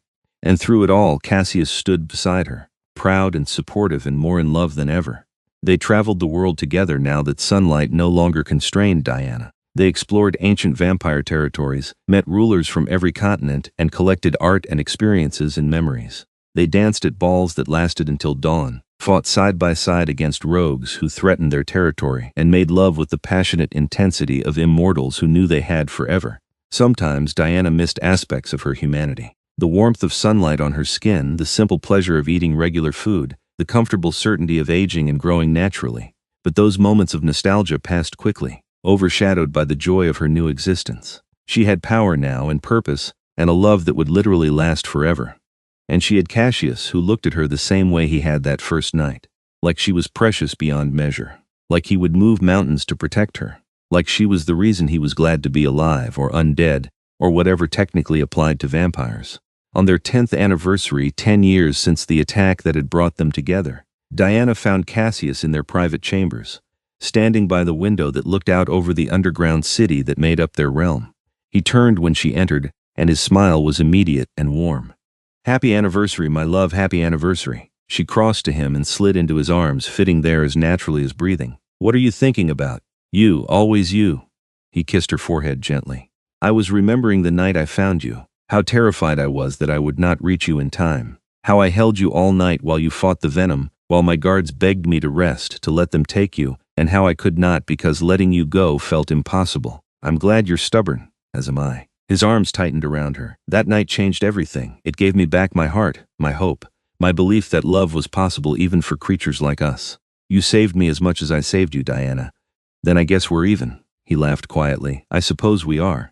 And through it all, Cassius stood beside her, proud and supportive and more in love than ever. They traveled the world together now that sunlight no longer constrained Diana. They explored ancient vampire territories, met rulers from every continent, and collected art and experiences and memories. They danced at balls that lasted until dawn, fought side by side against rogues who threatened their territory, and made love with the passionate intensity of immortals who knew they had forever. Sometimes Diana missed aspects of her humanity. The warmth of sunlight on her skin, the simple pleasure of eating regular food, the comfortable certainty of aging and growing naturally. But those moments of nostalgia passed quickly, overshadowed by the joy of her new existence. She had power now and purpose, and a love that would literally last forever. And she had Cassius, who looked at her the same way he had that first night, like she was precious beyond measure, like he would move mountains to protect her, like she was the reason he was glad to be alive or undead, or whatever technically applied to vampires. On their 10th anniversary, 10 years since the attack that had brought them together, Diana found Cassius in their private chambers, standing by the window that looked out over the underground city that made up their realm. He turned when she entered, and his smile was immediate and warm. "Happy anniversary, my love, happy anniversary." She crossed to him and slid into his arms, fitting there as naturally as breathing. "What are you thinking about?" "You, always you." He kissed her forehead gently. "I was remembering the night I found you. How terrified I was that I would not reach you in time. How I held you all night while you fought the venom, while my guards begged me to rest, to let them take you, and how I could not because letting you go felt impossible. I'm glad you're stubborn, as am I." His arms tightened around her. "That night changed everything. It gave me back my heart, my hope, my belief that love was possible even for creatures like us. You saved me as much as I saved you, Diana. Then I guess we're even." He laughed quietly. "I suppose we are."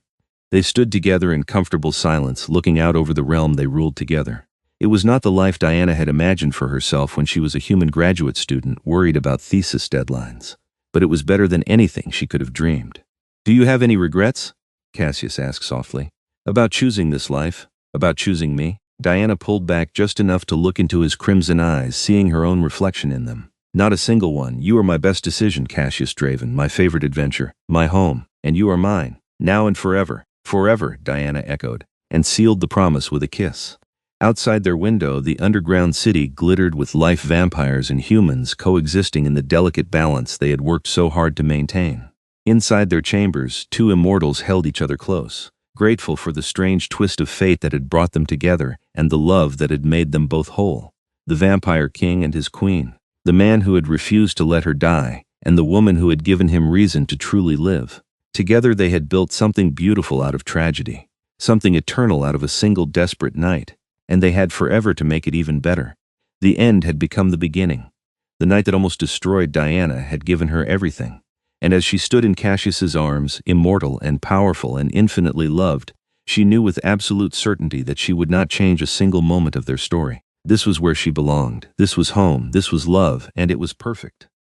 They stood together in comfortable silence, looking out over the realm they ruled together. It was not the life Diana had imagined for herself when she was a human graduate student worried about thesis deadlines. But it was better than anything she could have dreamed. "Do you have any regrets?" Cassius asked softly. "About choosing this life? About choosing me?" Diana pulled back just enough to look into his crimson eyes, seeing her own reflection in them. "Not a single one. You are my best decision, Cassius Draven, my favorite adventure, my home, and you are mine, now and forever." "Forever," Diana echoed, and sealed the promise with a kiss. Outside their window, the underground city glittered with life, vampires and humans coexisting in the delicate balance they had worked so hard to maintain. Inside their chambers, two immortals held each other close, grateful for the strange twist of fate that had brought them together and the love that had made them both whole. The vampire king and his queen. The man who had refused to let her die, and the woman who had given him reason to truly live. Together they had built something beautiful out of tragedy, something eternal out of a single desperate night, and they had forever to make it even better. The end had become the beginning. The night that almost destroyed Diana had given her everything, and as she stood in Cassius's arms, immortal and powerful and infinitely loved, she knew with absolute certainty that she would not change a single moment of their story. This was where she belonged, this was home, this was love, and it was perfect.